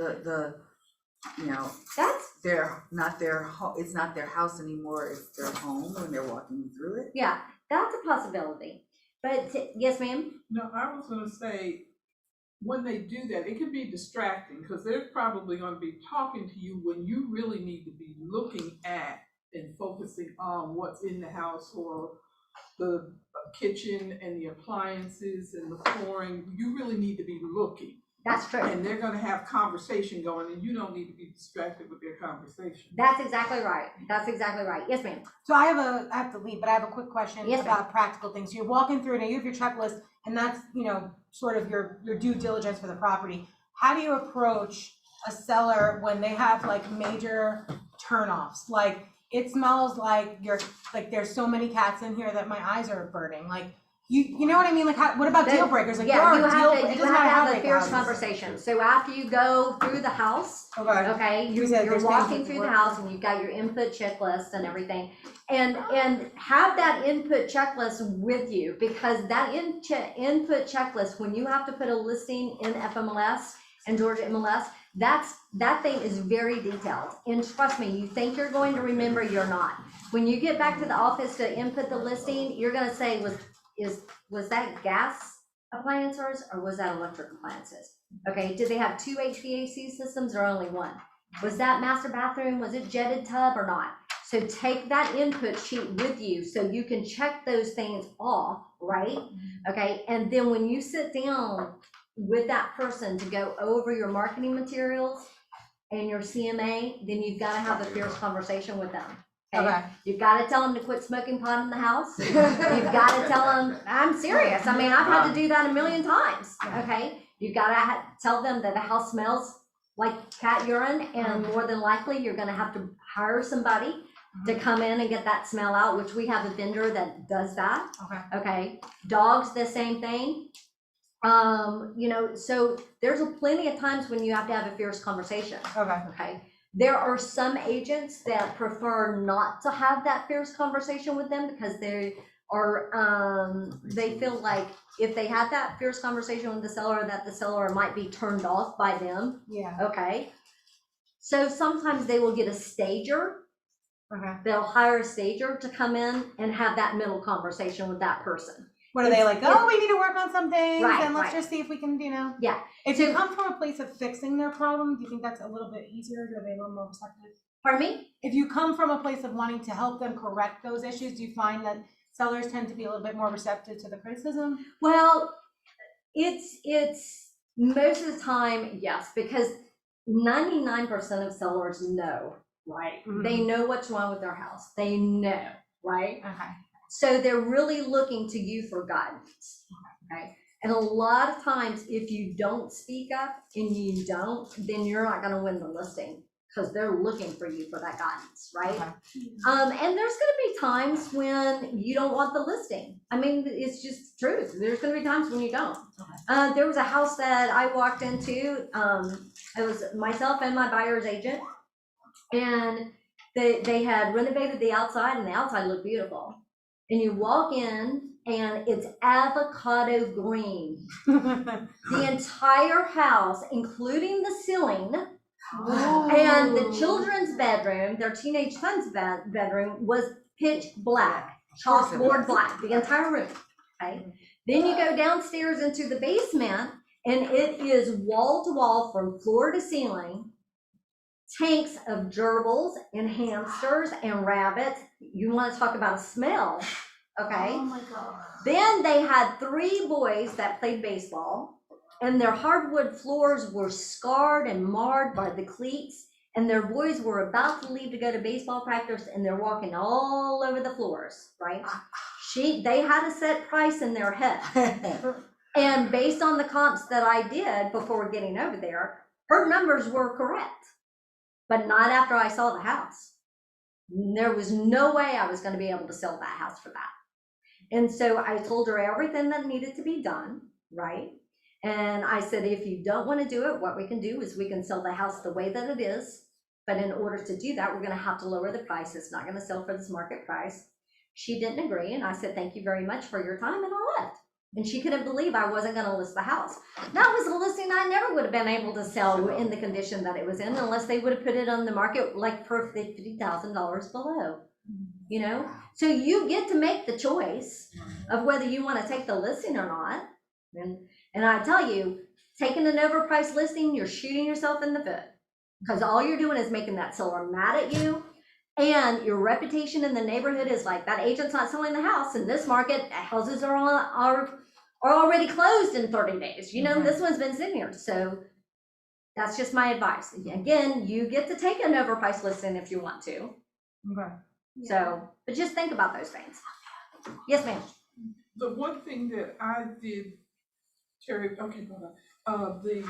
you know, That's, it's not their house anymore, it's their home when they're walking through it. yeah, that's a possibility. But, yes, ma'am? No, I was gonna say, when they do that, it can be distracting, because they're probably gonna be talking to you when you really need to be looking at and focusing on what's in the house, or the kitchen and the appliances and the flooring. You really need to be looking. That's true. And they're gonna have conversation going, and you don't need to be distracted with their conversation. That's exactly right. That's exactly right. Yes, ma'am. So I have to leave, but I have a quick question Yes, about practical things. You're walking through and you have your checklist, and that's, sort of your due diligence for the property. How do you approach a seller when they have like major turnoffs? Like, it smells like there's so many cats in here that my eyes are burning. Like, you know what I mean? Like, what about deal breakers? Like, Yeah, there you are have deal. to, It you doesn't have to matter how have a big the fierce house is. conversation. So after you go through the house, Okay. okay, You said you're there's walking things through that the work. house and you've got your input checklist and everything. And have that input checklist with you, because that input checklist, when you have to put a listing in FMLS and Georgia MLS, that thing is very detailed. And trust me, you think you're going to remember, you're not. When you get back to the office to input the listing, you're gonna say, was that gas appliances or was that electric appliances? Okay, did they have 2 HVAC systems or only 1? Was that master bathroom, was it jetted tub or not? So take that input sheet with you so you can check those things off, right? Okay, and then when you sit down with that person to go over your marketing materials and your CMA, then you've gotta have a fierce conversation with them. Okay. You've got to tell them to quit smoking pot in the house. You've got to tell them, I'm serious. I mean, I've had to do that a million times. Okay. You've got to tell them that the house smells like cat urine, and more than likely you're going to have to hire somebody to come in and get that smell out, which we have a vendor that does that. Okay. Okay. Dogs, the same thing. So there's plenty of times when you have to have a fierce conversation. Okay. Okay. There are some agents that prefer not to have that fierce conversation with them because they feel like if they had that fierce conversation with the seller, that the seller might be turned off by them. Yeah. Okay. So sometimes they will get a stager. Okay. They'll hire a stager to come in and have that middle conversation with that person. What are they like? Oh, we need to work on some things, Right, and let's right. just see if we can, Yeah. If you come from a place of fixing their problem, do you think that's a little bit easier? Are they a little more receptive? Pardon me? If you come from a place of wanting to help them correct those issues, do you find that sellers tend to be a little bit more receptive to the criticism? Well, it's most of the time, yes, because 99% of sellers know, right? Mhm. They know what's wrong with their house. They know, right? Okay. So they're really looking to you for guidance, okay? And a lot of times, if you don't speak up and you don't, then you're not gonna win the listing because they're looking for you for that guidance, right? Okay. And there's gonna be times when you don't want the listing. I mean, it's just truth. There's gonna be times when you don't. Okay. There was a house that I walked into, it was myself and my buyer's agent, and they had renovated the outside and the outside looked beautiful. And you walk in and it's avocado green. The entire house, including the ceiling, and the children's bedroom, their teenage son's bedroom, was pitch black, chalkboard black, the entire room, okay? Then you go downstairs into the basement, and it is wall to wall from floor to ceiling, tanks of gerbils and hamsters and rabbits. You want to talk about a smell, okay? Oh my God. Then they had 3 boys that played baseball, and their hardwood floors were scarred and marred by the cleats, and their boys were about to leave to go to baseball practice, and they're walking all over the floors, right? They had a set price in their head. And based on the comps that I did before getting over there, her numbers were correct, but not after I saw the house. There was no way I was going to be able to sell that house for that. And so I told her everything that needed to be done, right? And I said, if you don't want to do it, what we can do is we can sell the house the way that it is. But in order to do that, we're going to have to lower the price. It's not going to sell for this market price. She didn't agree. And I said, thank you very much for your time. And I left. And she couldn't believe I wasn't going to list the house. That was a listing I never would have been able to sell in the condition that it was in unless they would have put it on the market like for $50,000 below. You know, so you get to make the choice of whether you want to take the listing or not. And I tell you, taking an overpriced listing, you're shooting yourself in the foot, because all you're doing is making that seller mad at you, and your reputation in the neighborhood is like, that agent's not selling the house. In this market, houses are already closed in 30 days. You know, this one's been sitting here. So that's just my advice. Again, you get to take an overpriced listing if you want to. Okay. So, but just think about those things. Yes, ma'am. The one thing that I did, Terry, okay, hold on. The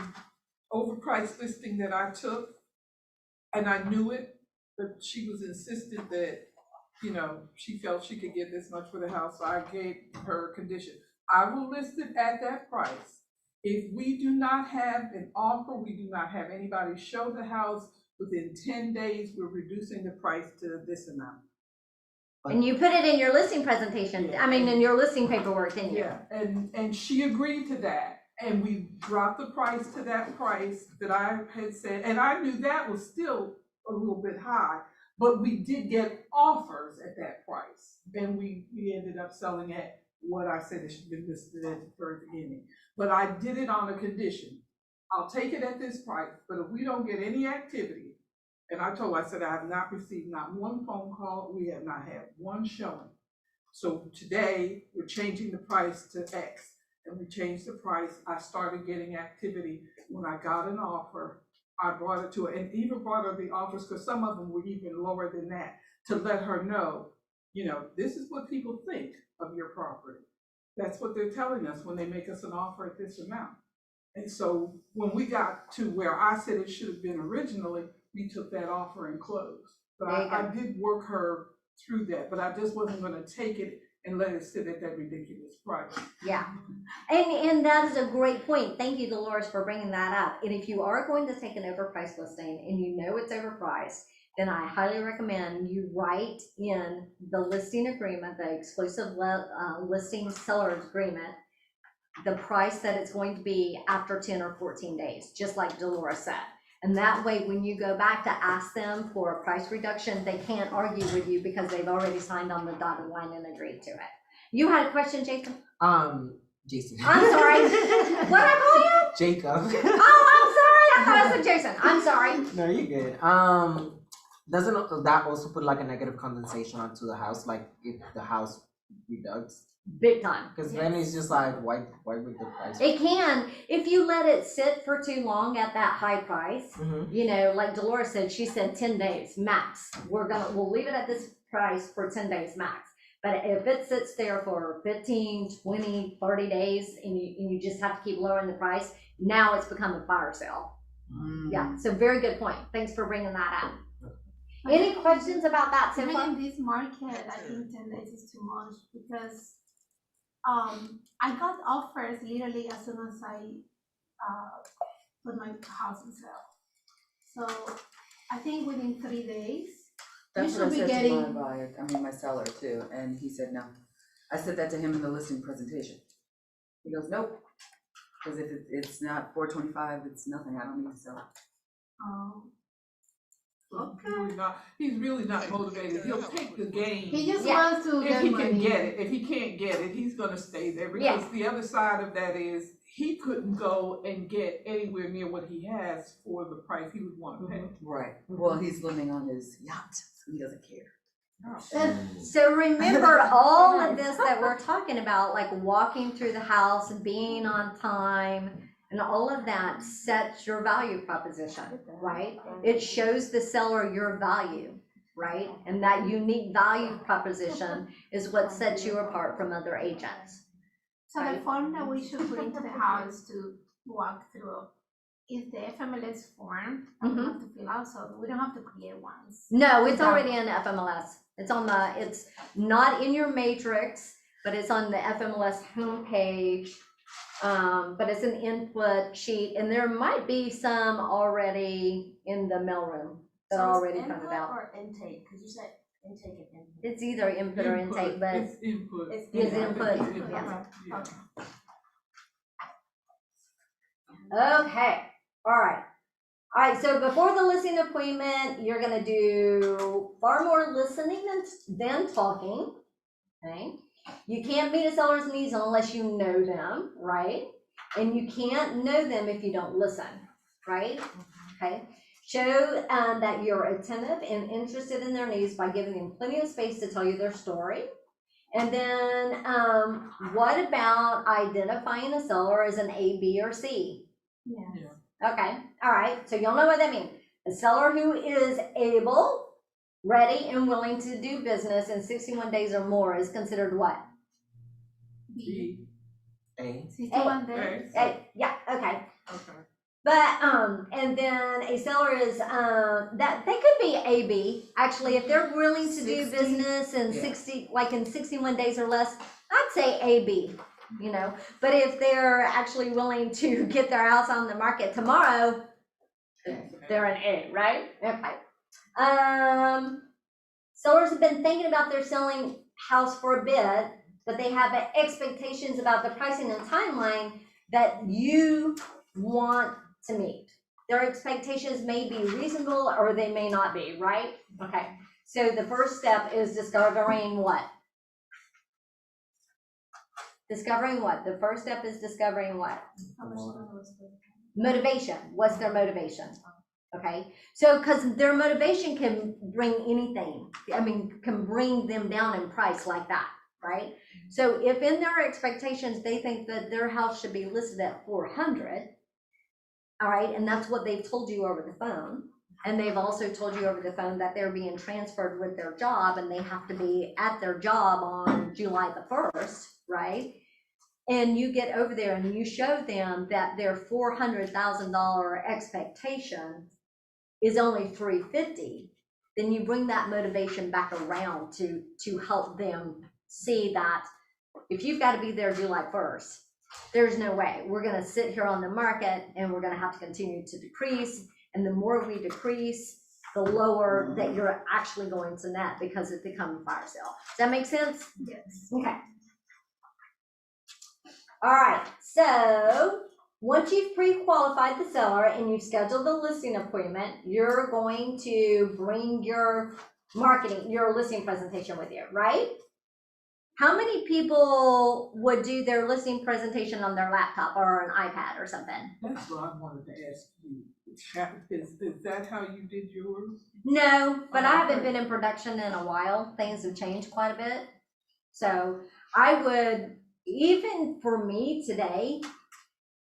overpriced listing that I took, and I knew it, but she was insistent that, you know, she felt she could get this much for the house, so I gave her a condition. I will list it at that price. If we do not have an offer, we do not have anybody show the house, within 10 days, we're reducing the price to this amount. And you put it in your listing presentation, Yeah. I mean, in your listing paperwork, didn't you? Yeah, and she agreed to that, and we dropped the price to that price that I had said, and I knew that was still a little bit high, but we did get offers at that price, and we ended up selling at what I said it should be listed at the very beginning. But I did it on a condition. I'll take it at this price, but if we don't get any activity, and I told her, I said, I have not received not one phone call, we have not had one showing. So today, we're changing the price to X, and we changed the price. I started getting activity. When I got an offer, I brought it to her, and even brought her the offers, because some of them were even lower than that, to let her know, you know, this is what people think of your property. That's what they're telling us when they make us an offer at this amount. And so when we got to where I said it should have been originally, we took that offer and closed. But I did work her through that, but I just wasn't gonna take it and let it sit at that ridiculous price. Yeah, and that is a great point. Thank you, Dolores, for bringing that up. And if you are going to take an overpriced listing and you know it's overpriced, then I highly recommend you write in the listing agreement, the exclusive listing seller's agreement, the price that it's going to be after 10 or 14 days, just like Dolores said. And that way, when you go back to ask them for a price reduction, they can't argue with you because they've already signed on the dotted line and agreed to it. You had a question, Jason? Jason. I'm sorry. What did I call you? Jacob. Oh, I'm sorry. I thought I said Jason. I'm sorry. No, you're good. Doesn't that also put like a negative compensation onto the house, like if the house reducts? Big time. Because then it's just like, why would the price? It can, if you let it sit for too long at that high price. You know, like Dolores said, she said 10 days max. We'll leave it at this price for 10 days max. But if it sits there for 15, 20, 30 days and you just have to keep lowering the price, now it's become a fire sale. Yeah, so very good point. Thanks for bringing that up. Any questions about that so far? In this market, I think 10 days is too much because I got offers literally as soon as I put my house on sale. So I think within 3 days, That's you what I should be said getting. to my buyer, my seller too, and he said no. I said that to him in the listing presentation. He goes, nope, because if it's not 425, it's nothing, I don't need to sell it. He's really not motivated. He'll take the gain. He just wants to if get he money. can get it. If he can't get it, he's gonna stay there, because the other side of that is he couldn't go and get anywhere near what he has for the price he would want to pay. Right. Well, he's living on his yacht, so he doesn't care. So remember all of this that we're talking about, like walking through the house, being on time, And all of that sets your value proposition, right? It shows the seller your value, right? And that unique value proposition is what sets you apart from other agents. So the form that we should put into the house to walk through is the FMLS form that we have to fill out, so we don't have to create ones. No, it's already in FMLS. It's it's not in your matrix, but it's on the FMLS homepage. But it's an input sheet, and there might be some already in the mailroom that are already printed out. Or intake, because you said intake and input. It's either input or intake, but It's input. It's It's input. input, Yeah. okay, all right. All right, so before the listing appointment, you're gonna do far more listening than talking, okay? You can't meet a seller's needs unless you know them, right? And you can't know them if you don't listen, right? Okay. Show that you're attentive and interested in their needs by giving them plenty of space to tell you their story. And then what about identifying a seller as an A, B, or C? Yes. Okay, all right, so you'll know what that means. A seller who is able, ready, and willing to do business in 61 days or more is considered what? B. A. 61 days. Yeah, okay. Okay. But, and then a seller is, that, they could be AB, actually, if they're willing to do 60? business in Yeah. 60, like in 61 days or less, I'd say AB, you know? But if they're actually willing to get their house on the market tomorrow, they're an A, right? Okay. Sellers have been thinking about their selling house for a bit, but they have expectations about the pricing and timeline that you want to meet. Their expectations may be reasonable or they may not be, right? Okay, so the first step is discovering what? Discovering what? The first step is discovering what? Motivation. What's their motivation? Okay, so because their motivation can bring anything, I mean, can bring them down in price like that, right? So if in their expectations, they think that their house should be listed at 400, all right, and that's what they've told you over the phone, and they've also told you over the phone that they're being transferred with their job and they have to be at their job on July the 1st, right? And you get over there and you show them that their $400,000 expectation is only 350, then you bring that motivation back around to help them see that if you've got to be there July 1st, there's no way. We're going to sit here on the market and we're going to have to continue to decrease. And the more we decrease, the lower that you're actually going to net because it becomes a fire sale. Does that make sense? Yes. Okay. All right. So once you've pre-qualified the seller and you've scheduled the listing appointment, you're going to bring your marketing, your listing presentation with you, right? How many people would do their listing presentation on their laptop or an iPad or something? That's what I wanted to ask you. Is that how you did yours? No, but I haven't been in production in a while. Things have changed quite a bit. So I would, even for me today,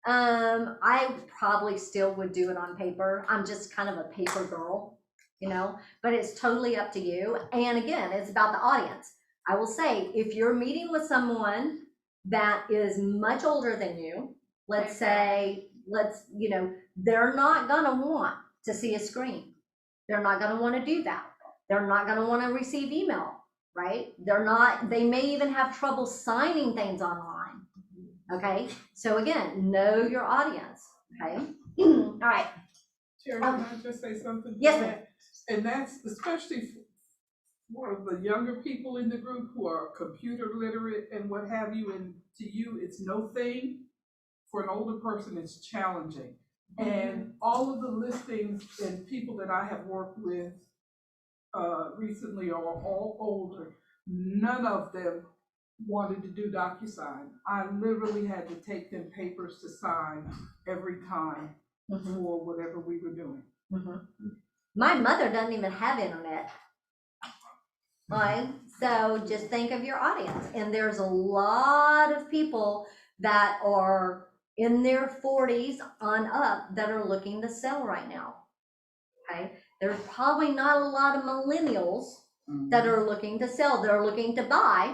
I probably still would do it on paper. I'm just kind of a paper girl, you know, but it's totally up to you. And again, it's about the audience. I will say, if you're meeting with someone that is much older than you, let's say, you know, they're not gonna want to see a screen. They're not gonna wanna do that. They're not gonna wanna receive email, right? They may even have trouble signing things online, okay? So again, know your audience, okay? All right. Terry, can I just say something? Yes, ma'am. And that's especially for the younger people in the group who are computer literate and what have you, and to you, it's no thing. For an older person, it's challenging. And all of the listings and people that I have worked with recently are all older. None of them wanted to do DocuSign. I literally had to take them papers to sign every time for whatever we were doing. My mother doesn't even have internet. Right? So just think of your audience. And there's a lot of people that are in their 40s on up that are looking to sell right now. Okay, there's probably not a lot of millennials that are looking to sell, they're looking to buy.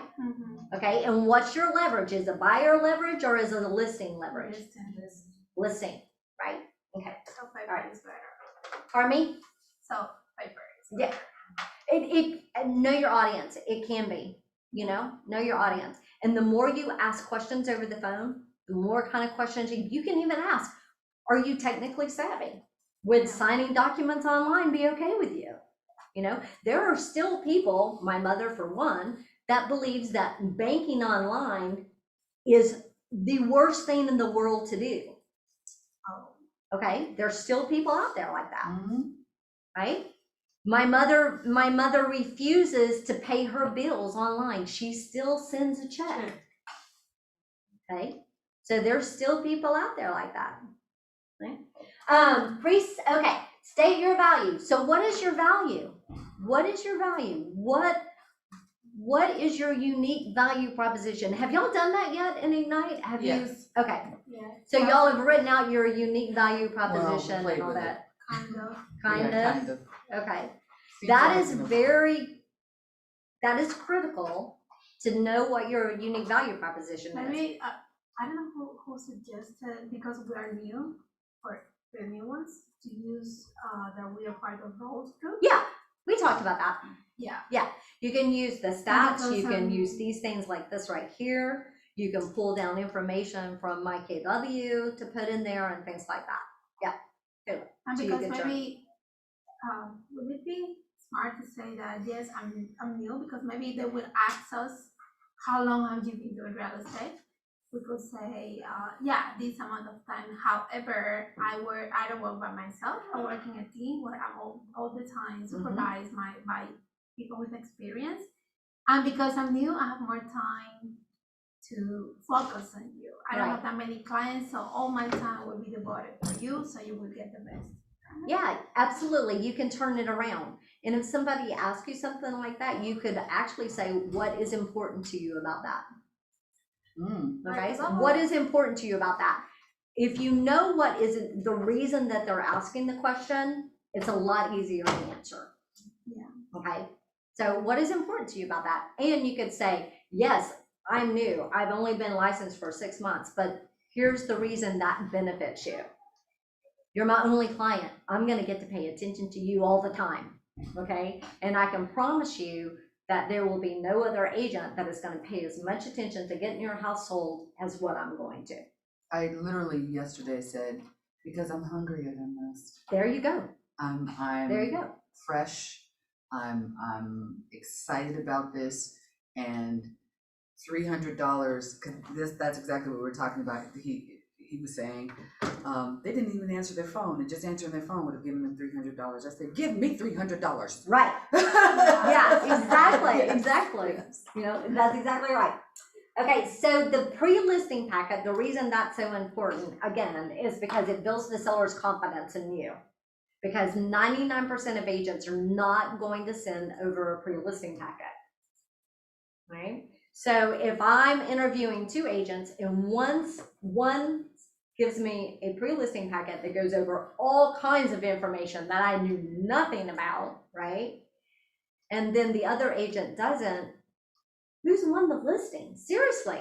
Okay, and what's your leverage? Is it buyer leverage or is it a listing leverage? Listing, right? Okay. So paper All right. is better. Pardon me? So paper is Yeah. It know your audience. It can be, know your audience. And the more you ask questions over the phone, the more kind of questions you can even ask. Are you technically savvy? Would signing documents online be okay with you? There are still people, my mother for one, that believes that banking online is the worst thing in the world to do. Okay, there's still people out there like that, right? My mother refuses to pay her bills online. She still sends a check. Okay, so there's still people out there like that. Okay, okay, state your value. So what is your value? What is your value? What is your unique value proposition? Have y'all done that yet in Ignite? Have you? Okay. Yeah. So y'all have written out your unique value proposition played and all with it. that? Kind of. Kind of? Okay. Seems That like is it's that is critical to know what your unique value proposition is. Maybe, I don't know who suggested, because we are new, for the new ones, to use that we are part of roles group. Yeah, we talked about that. Yeah. You can use the stats, because, you can use these things like this right here. You can pull down information from my KW to put in there and things like that. Yeah. Good. And So you because get your- maybe, would it be smart to say that, yes, I'm new, because maybe they will ask us, how long have you been doing real estate? We could say, this amount of time. However, I don't work by myself. I work in a team where I'm all the time supervised by people with experience. And because I'm new, I have more time to focus on you. I don't have that many clients, so all my time will be devoted for you, so you will get the best. Yeah, absolutely. You can turn it around. And if somebody asks you something like that, you could actually say, what is important to you about that? Okay, so what is important to you about that? If you know what is the reason that they're asking the question, it's a lot easier to answer. Yeah. Okay, so what is important to you about that? And you could say, yes, I'm new. I've only been licensed for 6 months, but here's the reason that benefits you. You're my only client. I'm going to get to pay attention to you all the time. Okay, and I can promise you that there will be no other agent that is going to pay as much attention to getting your household as what I'm going to. I literally yesterday said, because I'm hungrier than most. There you go. I'm There you go. fresh. I'm excited about this, and $300. That's exactly what we were talking about. He was saying they didn't even answer their phone, and just answering their phone would have given them $300. I said, give me $300. Right. Yeah, exactly. That's exactly right. Okay, so the pre-listing packet, the reason that's so important, again, is because it builds the seller's confidence in you. Because 99% of agents are not going to send over a pre-listing packet, right? So if I'm interviewing 2 agents and one gives me a pre-listing packet that goes over all kinds of information that I knew nothing about, right? And then the other agent doesn't, who's won the listing? Seriously.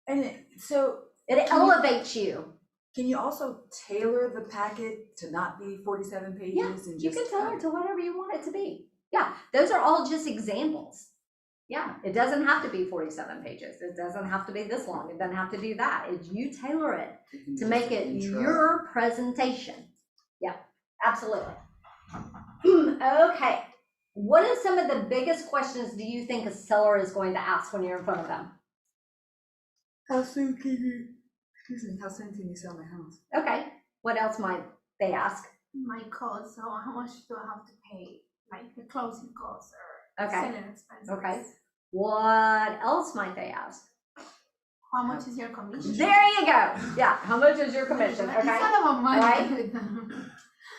And it elevates you. Can you also tailor the packet to not be 47 pages? Yeah, and you can tailor it to whatever you want it to be. Yeah, those are all just examples. Yeah, it doesn't have to be 47 pages. It doesn't have to be this long. It doesn't have to do that. You tailor it to make it your presentation. Yeah, absolutely. Okay, what are some of the biggest questions do you think a seller is going to ask when you're in front of them? How soon can you sell my house? Okay, what else might they ask? My cost, so how much do I have to pay, like the closing costs or Okay. selling expenses? Okay. What else might they ask? How much is your commission? There you go. Yeah, how much is your commission? Okay. It's not about money. Right.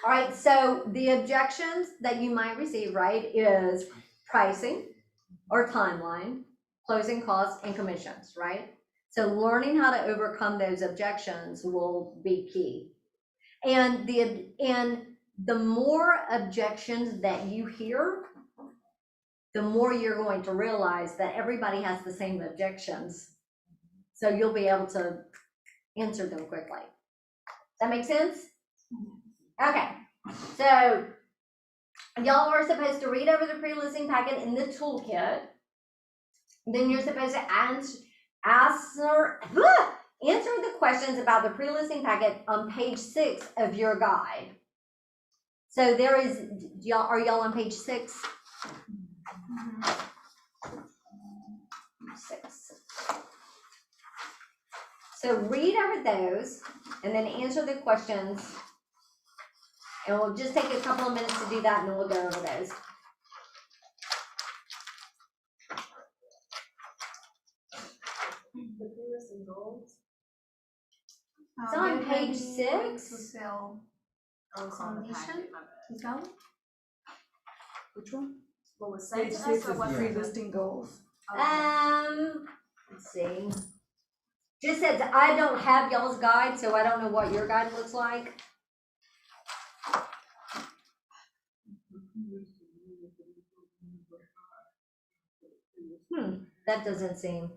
All right, so the objections that you might receive, right, is pricing or timeline, closing costs, and commissions, right? So learning how to overcome those objections will be key. And the more objections that you hear, the more you're going to realize that everybody has the same objections. So you'll be able to answer them quickly. Does that make sense? Okay, so y'all are supposed to read over the pre-listing packet in the toolkit. Then you're supposed to answer the questions about the pre-listing packet on page 6 of your guide. So there is, are y'all on page 6? 6. So read over those and then answer the questions. And we'll just take a couple of minutes to do that and then we'll go over those. The pre-listing goals. It's on Get page ready 6. To sell Oh, it's on the condition, packet, my bad. is that one? Which one? What was sent Page to us 6 or is what? pre-listing goals. Let's see. Just says I don't have y'all's guide, so I don't know what your guide looks like. That doesn't seem.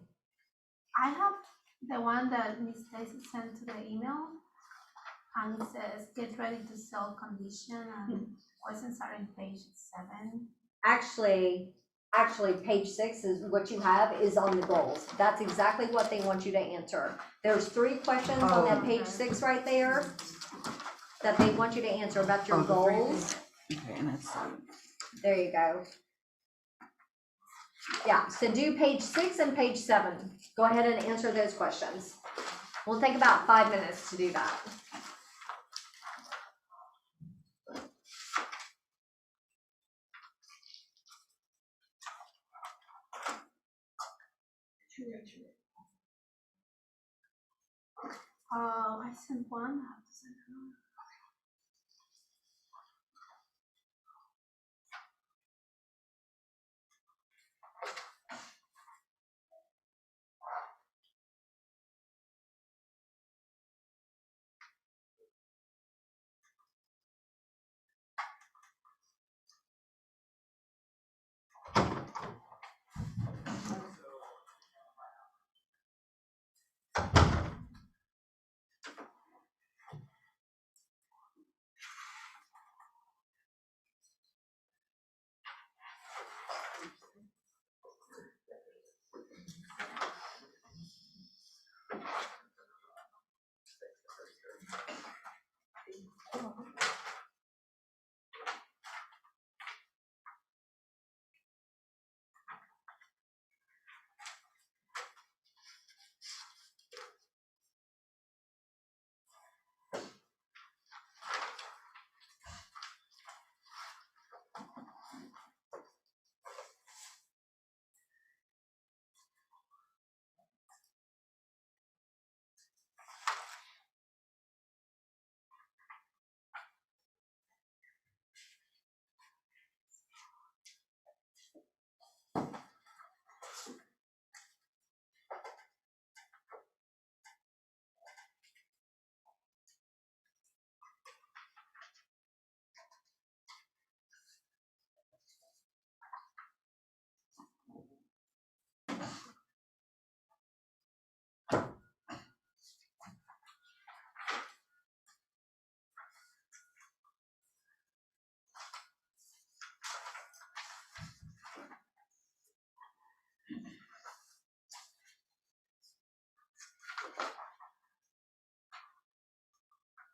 I have the one that Miss Stacy sent to the email, and it says, get ready to sell condition, and questions are in page 7. Actually, page 6 is what you have is on the goals. That's exactly what they want you to answer. There's 3 questions on that page 6 right there that they want you to answer about your goals. Okay, and that's. There you go. Yeah, so do page 6 and page 7. Go ahead and answer those questions. We'll take about 5 minutes to do that. I sent one, I have to send another.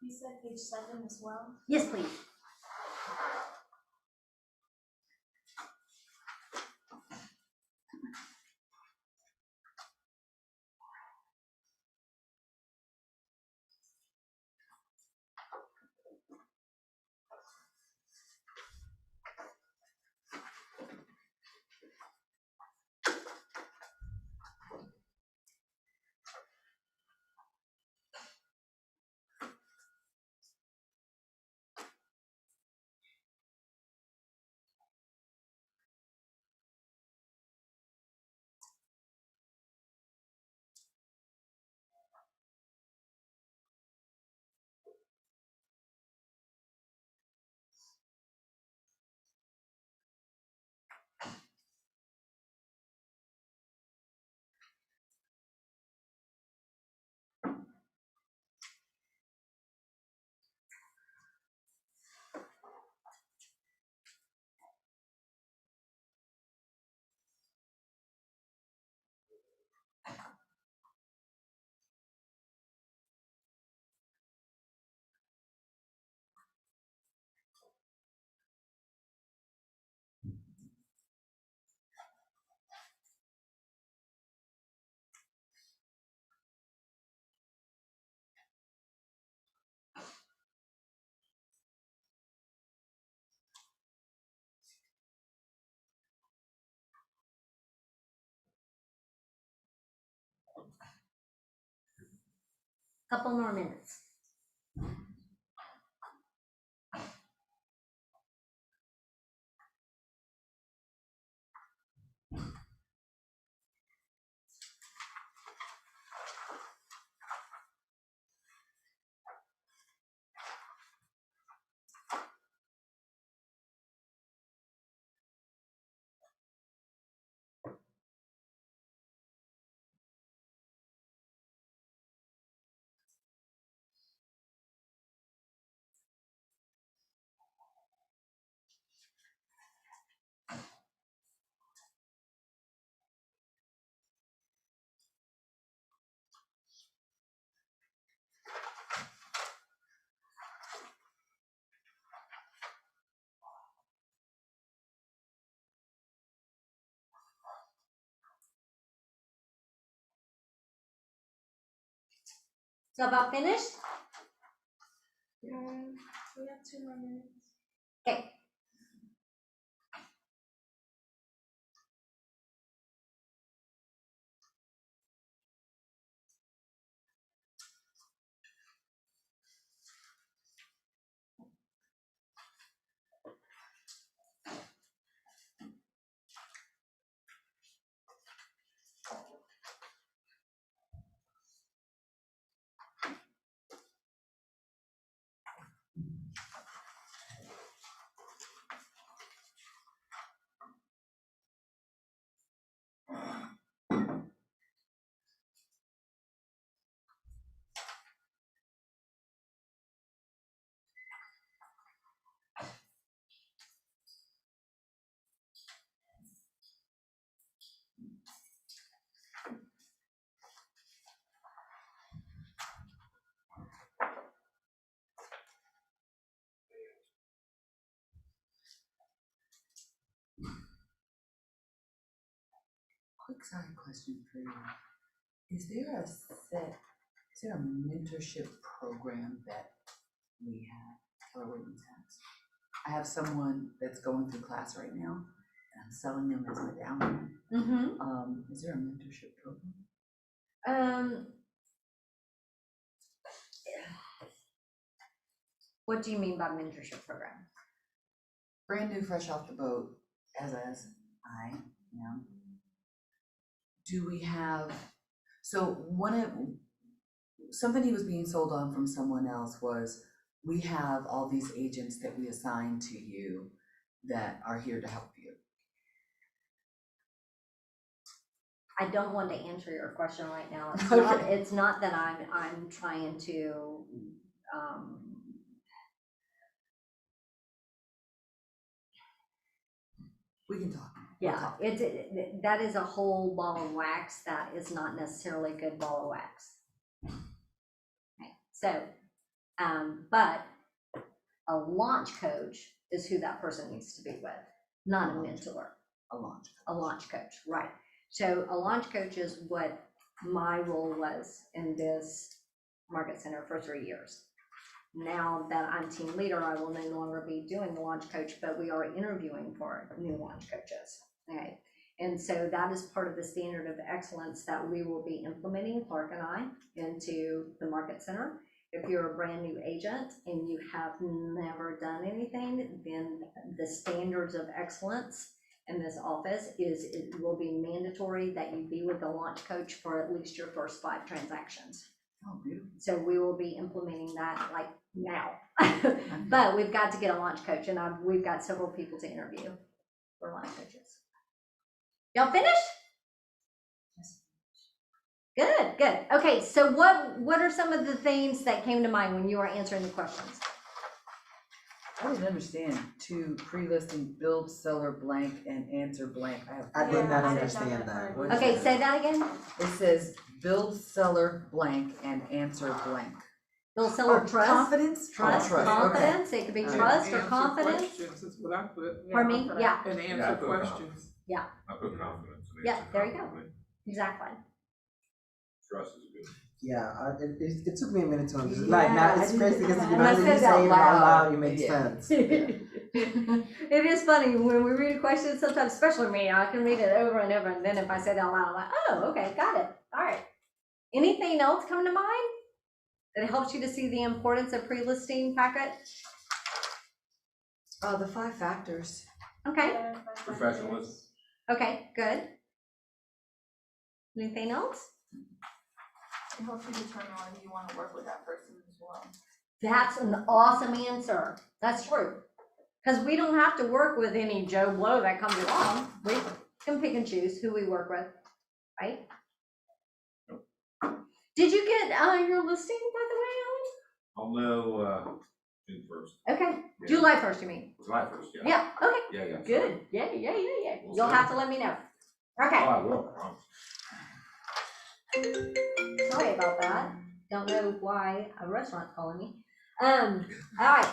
You said page 7 as well? Yes, please. Couple more minutes. So about finished? We have 2 more minutes. Okay. Quick side question for you. Is there a mentorship program that we have, Keller Williams has? I have someone that's going through class right now, and I'm selling them as a down. Mm-hmm. Is there a mentorship program? What do you mean by mentorship program? Brand new, fresh off the boat, as I am. Do we have, something he was being sold on from someone else was, we have all these agents that we assign to you that are here to help you. I don't want to answer your question right now. Okay. It's not that I'm trying to, We can talk. yeah, that is a whole ball of wax that is not necessarily a good ball of wax. Okay, so, but a launch coach is who that person needs to be with, not a mentor. A launch. A launch coach, right. So a launch coach is what my role was in this market center for 3 years. Now that I'm team leader, I will no longer be doing the launch coach, but we are interviewing for new launch coaches. Okay. And so that is part of the standard of excellence that we will be implementing, Clark and I, into the market center. If you're a brand new agent and you have never done anything, then the standards of excellence in this office it will be mandatory that you be with the launch coach for at least your first 5 transactions. Oh, beautiful. So we will be implementing that like now. But we've got to get a launch coach, and we've got several people to interview for launch coaches. Y'all finished? Yes. Good. Okay, so what are some of the things that came to mind when you were answering the questions? I didn't understand to pre-listing build seller blank and answer blank. I did not I did understand not that. at What is Okay, that? say that again. It says build seller blank and answer blank. Build seller trust. Confidence? Trust, Oh, trust, okay. confidence. It could be And trust or Answer confidence. questions is what I put, Pardon me? Yeah, and Yeah, I answer put questions. I put confidence. and Yeah, answer there you go. confidently. exactly. Trust is good. Yeah, it took me a minute to understand. Yeah, Like, now I it's didn't- crazy because and you I know, said you it say out it out loud. loud, it makes Yeah. sense. It is funny when we read questions sometimes, especially me, I can read it over and over, and then if I say it out loud, I'm like, oh, okay, got it. All right. Anything else come to mind? that helps you to see the importance of pre-listing packet? The 5 factors. Okay, Professionalism. okay, good. Anything else? It helps you determine whether you wanna work with that person as well. That's an awesome answer. That's true. Because we don't have to work with any Joe Blow that comes along. We can pick and choose who we work with, right? Did you get your listing, by I'll know, June first. the way, Ellen? Okay, Yeah. July 1st, you mean? July first, yeah. Yeah, okay, Yeah. good. Yeah. We'll You'll see. have to let me know. Oh, Okay, I will, I promise. sorry about that. Don't know why a restaurant's calling me. All right.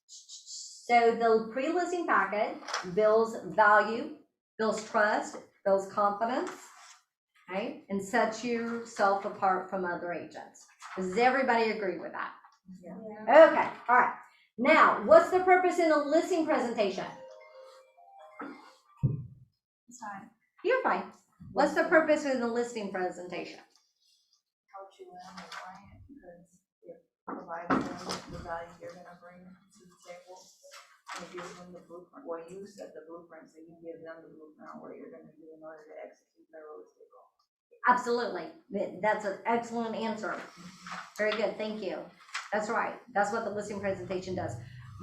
So the pre-listing packet builds value, builds trust, builds confidence, right? And sets yourself apart from other agents. Does everybody agree with that? Yeah. Okay, all right. Now, what's the purpose in a listing presentation? Sorry. You're fine. What's the purpose in the listing presentation? Helps you win your client because it provides them the value you're gonna bring to the table. And it gives them the blueprint, well, you set the blueprint, so you give them the blueprint on what you're gonna do in order to execute their real estate goal. Absolutely. That's an excellent answer. Very good, thank you. That's right. That's what the listing presentation does.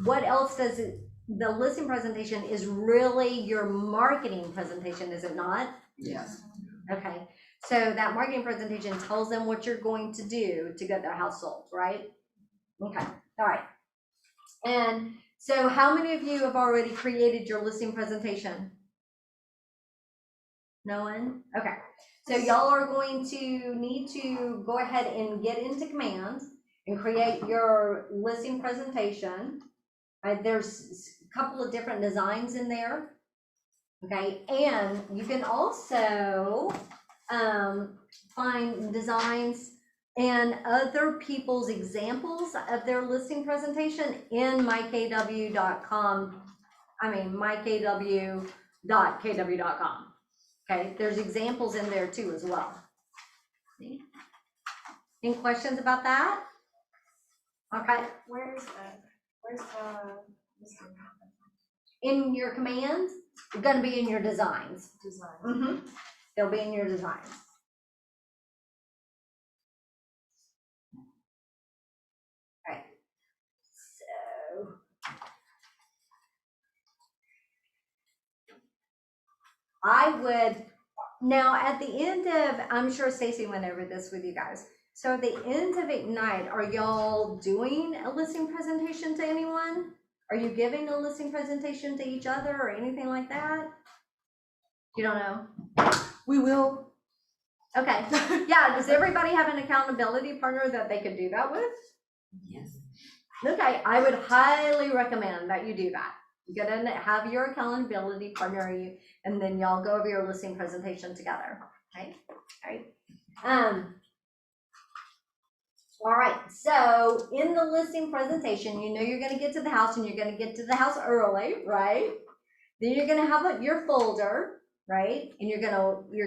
What else does it, the listing presentation is really your marketing presentation, is it not? Yes. Okay, so that marketing presentation tells them what you're going to do to get their house sold, right? Okay, all right. And so how many of you have already created your listing presentation? No one? Okay, so y'all are going to need to go ahead and get into Command and create your listing presentation. There's a couple of different designs in there. Okay, and you can also find designs and other people's examples of their listing presentation in mykw.com. mykw.kw.com. Okay, there's examples in there too as well. Any questions about that? Okay, Where's the listing in your commands, it's gonna be in your designs. design? They'll be in your designs. Okay, so. I would, now at the end of, I'm sure Stacy went over this with you guys. So at the end of Ignite, are y'all doing a listing presentation to anyone? Are you giving a listing presentation to each other or anything like that? You don't know? We will. Okay, yeah, does everybody have an accountability partner that they could do that with? Yes. Okay, I would highly recommend that you do that. Get in, have your accountability partner, and then y'all go over your listing presentation together, okay? All right, so in the listing presentation, you know you're gonna get to the house and you're gonna get to the house early, right? Then you're gonna have your folder, right? And you're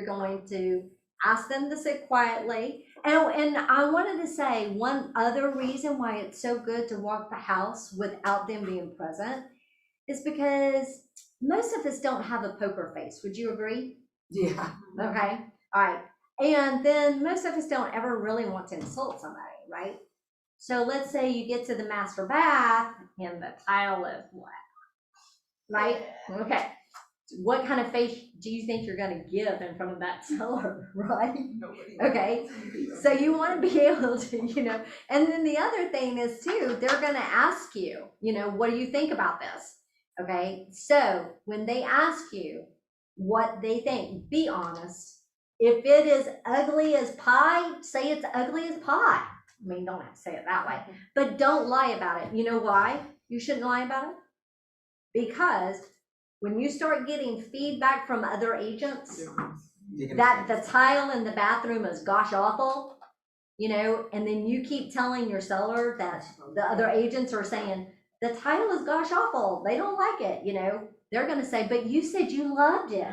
going to ask them to sit quietly. And I wanted to say one other reason why it's so good to walk the house without them being present is because most of us don't have a poker face. Would you agree? Yeah. Okay, all right. And then most of us don't ever really want to insult somebody, right? So let's say you get to the master bath and the tile is black, right? Okay. What kind of face do you think you're gonna give in front of that seller, right? Okay, so you wanna be able to, and then the other thing is too, they're gonna ask you, what do you think about this? Okay, so when they ask you what they think, be honest. If it is ugly as pie, say it's ugly as pie. I mean, don't have to say it that way, but don't lie about it. You know why you shouldn't lie about it? Because when you start getting feedback from other agents that the tile in the bathroom is gosh awful, and then you keep telling your seller that the other agents are saying, the tile is gosh awful, they don't like it, they're gonna say, but you said you loved it,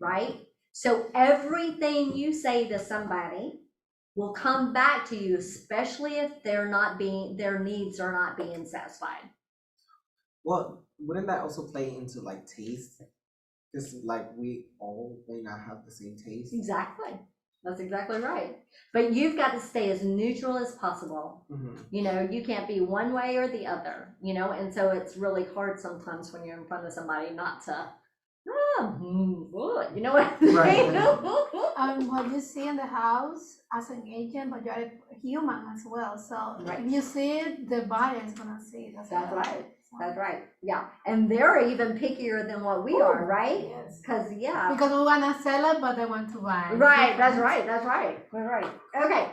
right? So everything you say to somebody will come back to you, especially if their needs are not being satisfied. Well, wouldn't that also play into like taste? Because like we all may not have the same taste. Exactly. That's exactly right. But you've got to stay as neutral as possible. Mm-hmm. You know, you can't be one way or the other, you know, and so it's really hard sometimes when you're in front of somebody not to, you know what I mean? Right. What you see in the house as an agent, but you're a human as well. So Right. if you see it, the buyer is gonna see it as That's well. right. That's right. Yeah. And they're even pickier than what we are, right? Yes. Because, yeah. Because we wanna sell it, but they want to buy. Right, that's right, that's right, that's right. Okay.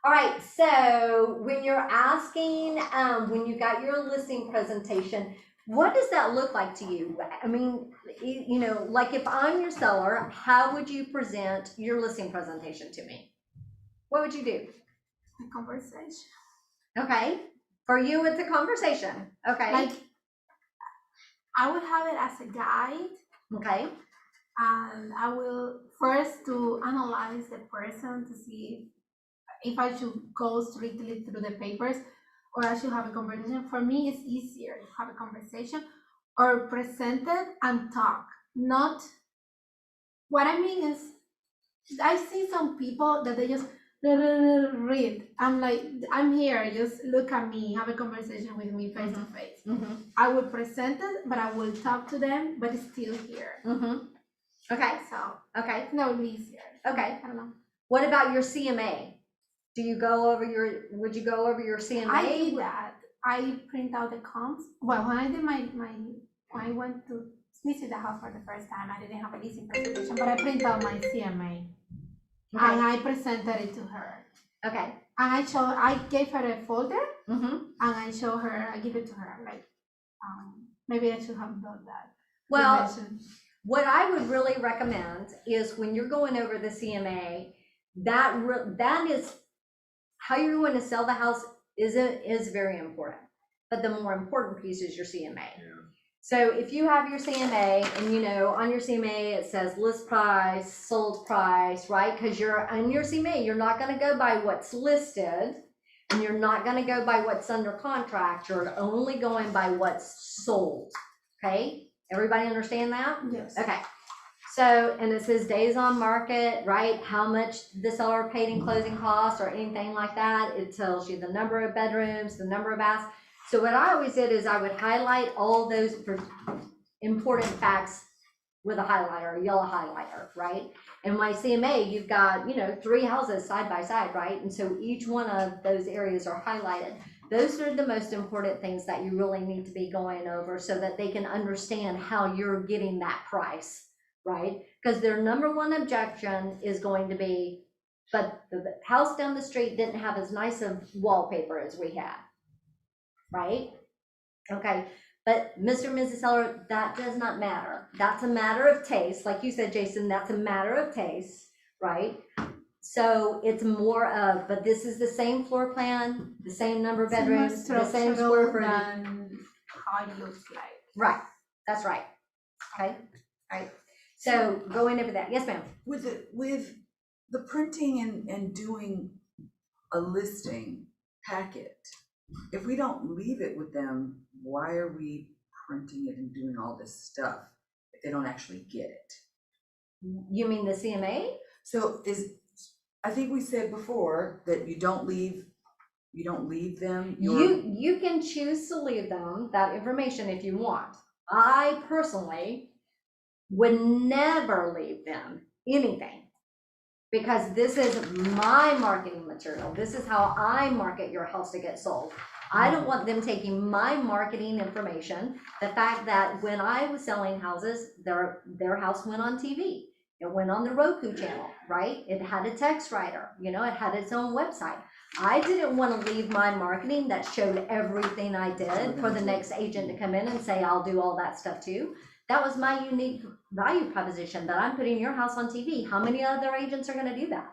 All right, so when you're asking, when you got your listing presentation, what does that look like to you? I mean, you know, like if I'm your seller, how would you present your listing presentation to me? What would you do? A conversation. Okay, for you, it's a conversation. Okay. Like, I would have it as a guide, Okay. and I will first to analyze the person to see if I should go strictly through the papers or I should have a conversation. For me, it's easier to have a conversation or present it and talk. Not what I mean is, I see some people that they just read. I'm like, I'm here, just look at me, have a conversation with me face to face. Mm-hmm. I will present it, but I will talk to them, but it's still here. Mm-hmm. Okay. So Okay. that would be easier. Okay. I don't know. What about your CMA? Would you go over your CMA? I did that. I print out the comps. Well, when I did when I went to visit the house for the first time, I didn't have a leasing presentation, but I print out my CMA. Okay. And I presented it to her. Okay. And I gave her a folder, Mm-hmm. and I give it to her. Like, maybe I should have done that. Well, what I would really recommend is when you're going over the CMA, that is how you're going to sell the house is very important. But the more important piece is your CMA. Yeah. So if you have your CMA and, you know, on your CMA, it says list price, sold price, right? Because you're on your CMA, you're not going to go by what's listed and you're not going to go by what's under contract. You're only going by what's sold. Okay. Everybody understand that? Yes. Okay. So, and it says days on market, right? How much the seller paid in closing costs or anything like that. It tells you the number of bedrooms, the number of baths. So what I always did is I would highlight all those important facts with a highlighter, a yellow highlighter, right? And my CMA, you've got, you know, 3 houses side by side, right? And so each one of those areas are highlighted. Those are the most important things that you really need to be going over so that they can understand how you're getting that price, right? Because their number one objection is going to be, but the house down the street didn't have as nice of wallpaper as we had, right? Okay, but Mr. and Mrs. Seller, that does not matter. That's a matter of taste. Like you said, Jason, that's a matter of taste, right? So it's more of, but this is the same floor plan, the same number of bedrooms, the same square footage. Than how it looks like. Right, that's right. Okay, all right. So going over that, yes, ma'am. With the printing and doing a listing packet, if we don't leave it with them, why are we printing it and doing all this stuff if they don't actually get it? You mean the CMA? So I think we said before that you don't leave them. You can choose to leave them that information if you want. I personally would never leave them anything because this is my marketing material. This is how I market your house to get sold. I don't want them taking my marketing information. The fact that when I was selling houses, their house went on TV. It went on the Roku channel, right? It had a text writer, you know, it had its own website. I didn't want to leave my marketing that showed everything I did for the next agent to come in and say, I'll do all that stuff too. That was my unique value proposition that I'm putting your house on TV. How many other agents are going to do that,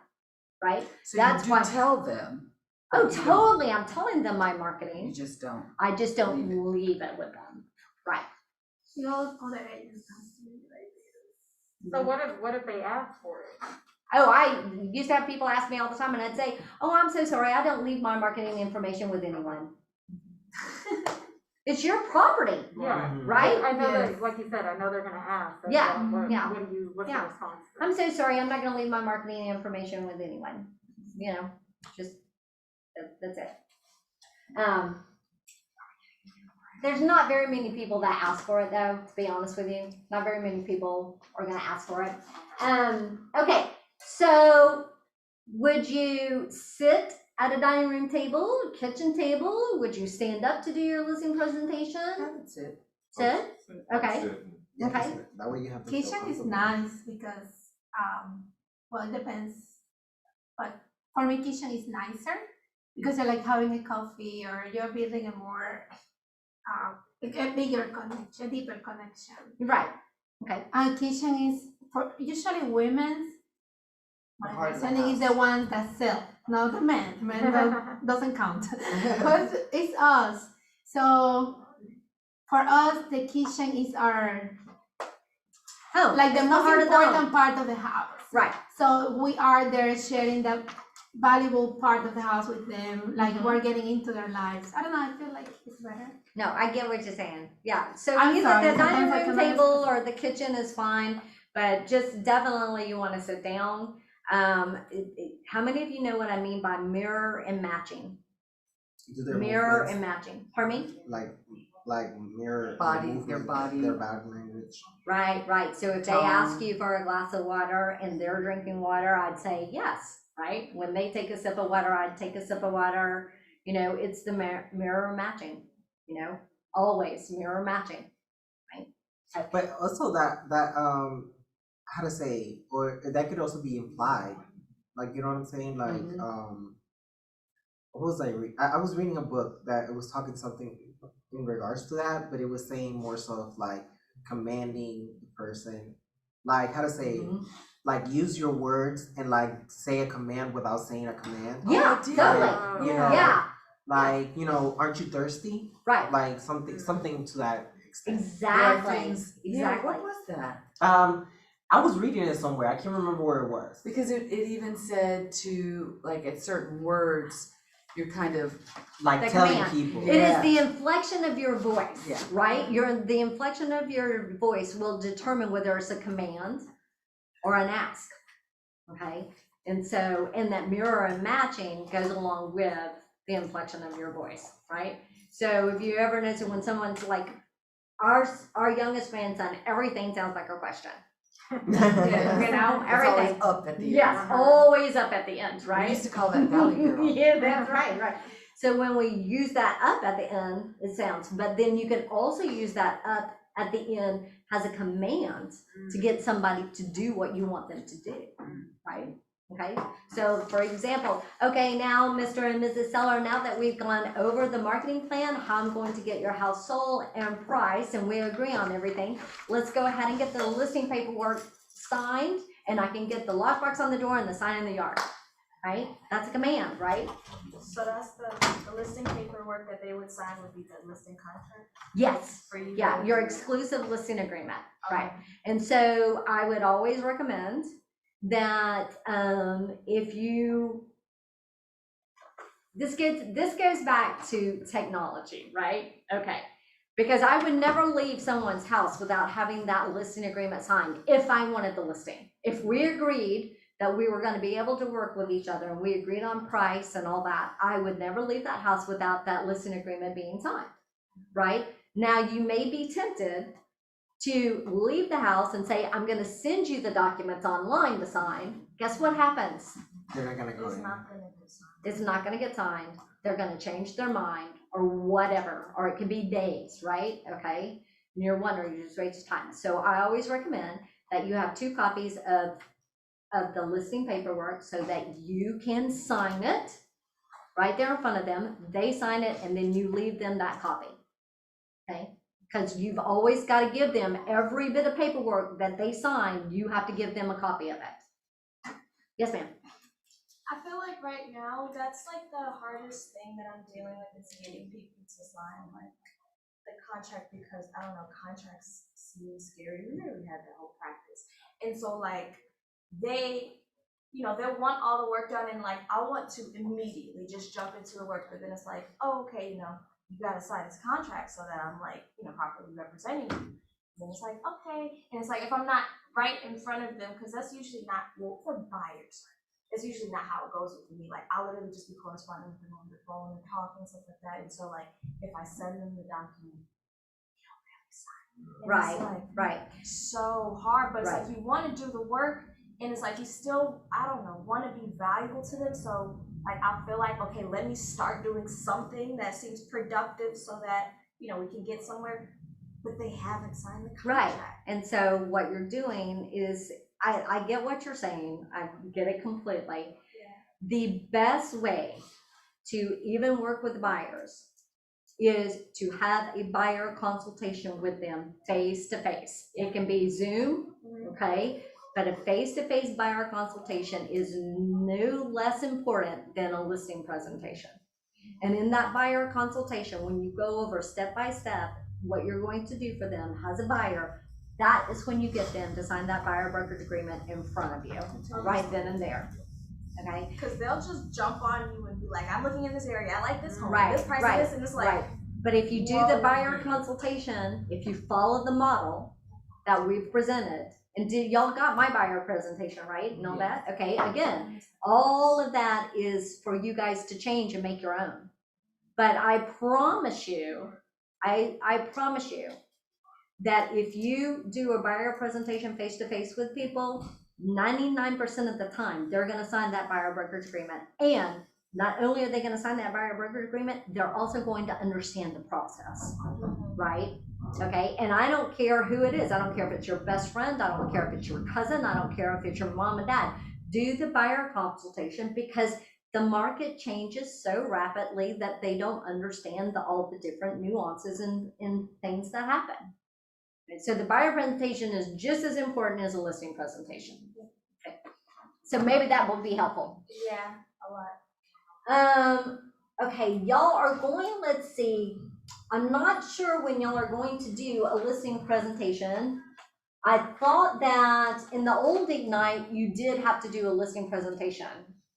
right? So that's you do tell them. Oh, totally. I'm telling them my marketing. You just don't. I just don't leave it with them, right? You know, other agents has to be like this. So what if they ask for it? Oh, I used to have people ask me all the time and I'd say, oh, I'm so sorry, I don't leave my marketing information with anyone. It's your property, Right. right? I know Yes. that, like you said, I know they're gonna ask. so Yeah, What do you, what's the yeah. response? I'm so sorry, I'm not gonna leave my marketing information with anyone, you know, just, that's it. There's not very many people that ask for it though, to be honest with you, not very many people are gonna ask for it. Okay, so would you sit at a dining room table, kitchen table? Would you stand up to do your listing presentation? That's it. Sit? Okay. Sit. Yeah, Okay. that's it. That way you have to feel Kitchen is comfortable. nice because, well, it depends. But for me, kitchen is nicer because you're like having a coffee or you're building a more, a bigger connection, a deeper connection. Right, okay. And kitchen is for usually women. My Part of the understanding is the ones that sell, not the men. Men doesn't count. But it's us. So for us, the kitchen is our Oh, like the it's most heart of the home. important part of the house. Right. So we are there sharing the valuable part of the house with them. Like Mhm. we're getting into their lives. I don't know. I feel like it's better. No, I get what you're saying. Yeah, so I'm either sorry, the dining sometimes I room can table or the kitchen is fine, but just definitely you want to sit down. How many of you know what I mean by mirror and matching? Do their Mirror movements, and matching. Pardon me? like mirror Body, movement, their body. their body language. Right, right. So if they Tone. ask you for a glass of water and they're drinking water, I'd say yes, right? When they take a sip of water, I'd take a sip of water. You know, it's the mirror matching, you know, always mirror matching, right? Okay. But also that how to say, or that could also be implied. Like, you know what I'm saying? Like, Mhm. what was I was reading a book that it was talking something in regards to that, but it was saying more so of like commanding the person, like how to say, Mhm. like use your words and like say a command without saying a command. Yeah, Oh, dear. totally. You know, Yeah, like, you know, aren't you thirsty? right. Like something to that extent. Exactly. Yeah, Exactly. what was that? I was reading it somewhere. I can't remember where it was. Because it even said to, like, at certain words, you're kind of, Like The telling command. people. It is Yeah. the inflection of your voice, Yeah. right? The inflection of your voice will determine whether it's a command or an ask, okay? And so, and that mirror and matching goes along with the inflection of your voice, right? So if you ever notice when someone's like, our youngest grandson, everything sounds like a question. You know, it's always everything. up at the end. Yes, always up at the end, We right? used to call that Valley Girl. Yeah, that's right, right. So when we use that up at the end, it sounds, but then you can also use that up at the end as a command to get somebody to do what you want them to do, right? Okay, so for example, okay, now Mr. and Mrs. Seller, now that we've gone over the marketing plan, how I'm going to get your house sold and price, and we agree on everything, let's go ahead and get the listing paperwork signed, and I can get the lockbox on the door and the sign in the yard, right? That's a command, right? So that's the listing paperwork that they would sign would be the listing contract Yes, for you? yeah, guys? your exclusive listing agreement, right? And so I would always recommend that if you, this goes back to technology, right? Okay, because I would never leave someone's house without having that listing agreement signed if I wanted the listing. If we agreed that we were going to be able to work with each other and we agreed on price and all that, I would never leave that house without that listing agreement being signed, right? Now, you may be tempted to leave the house and say, I'm gonna send you the documents online to sign. Guess what happens? They're not gonna go It's in. not gonna get signed. It's not gonna get signed. They're gonna change their mind or whatever, or it could be days, right? Okay, and you're wondering, you just waste time. So I always recommend that you have 2 copies of the listing paperwork so that you can sign it right there in front of them. They sign it and then you leave them that copy, okay? Because you've always got to give them every bit of paperwork that they sign, you have to give them a copy of it. Yes, ma'am. I feel like right now, that's like the hardest thing that I'm dealing with is getting people to sign like the contract because I don't know, contracts seem scary. We never had that whole practice. And so like they you know, they'll want all the work done and like, I want to immediately just jump into the work, but then it's like, oh, okay, you know, you gotta sign this contract so that I'm like, you know, properly representing you. And then it's like, okay, and it's like, if I'm not right in front of them, because that's usually not, well, for buyers, it's usually not how it goes with me. Like, I'll literally just be corresponding with them on the phone and talking and stuff like that. And so, like, if I send them the document, they don't really sign it. And Right, it's like right. so hard, but it's Right. like you want to do the work, and it's like you still, I don't know, want to be valuable to them. So, like, I feel like, okay, let me start doing something that seems productive so that, you know, we can get somewhere. But they haven't signed the contract. Right, and so what you're doing is, I get what you're saying, I get it completely. Yeah. The best way to even work with buyers is to have a buyer consultation with them face to face. It can be Zoom, okay? But a face-to-face buyer consultation is no less important than a listing presentation. And in that buyer consultation, when you go over step by step what you're going to do for them as a buyer, that is when you get them to sign that buyer brokerage agreement in front of you, right then and there. Okay? Because they'll just jump on you and be like, I'm looking in this area, I like this home, Right, this price, right, this, and it's like, right. But if you do the whoa. buyer consultation, if you follow the model that we've presented, and y'all got my buyer presentation, right? And all that? Okay, again, all of that is for you guys to change and make your own. But I promise you, I promise you that if you do a buyer presentation face-to-face with people, 99% of the time, they're gonna sign that buyer brokerage agreement. And not only are they gonna sign that buyer brokerage agreement, they're also going to understand the process, right? Okay, and I don't care who it is. I don't care if it's your best friend. I don't care if it's your cousin. I don't care if it's your mom and dad. Do the buyer consultation, because the market changes so rapidly that they don't understand all the different nuances and things that happen. So the buyer presentation is just as important as a listing presentation. Okay. So maybe that will be helpful. Yeah, a lot. Okay, y'all are going, let's see, I'm not sure when y'all are going to do a listing presentation. I thought that in the old Ignite, you did have to do a listing presentation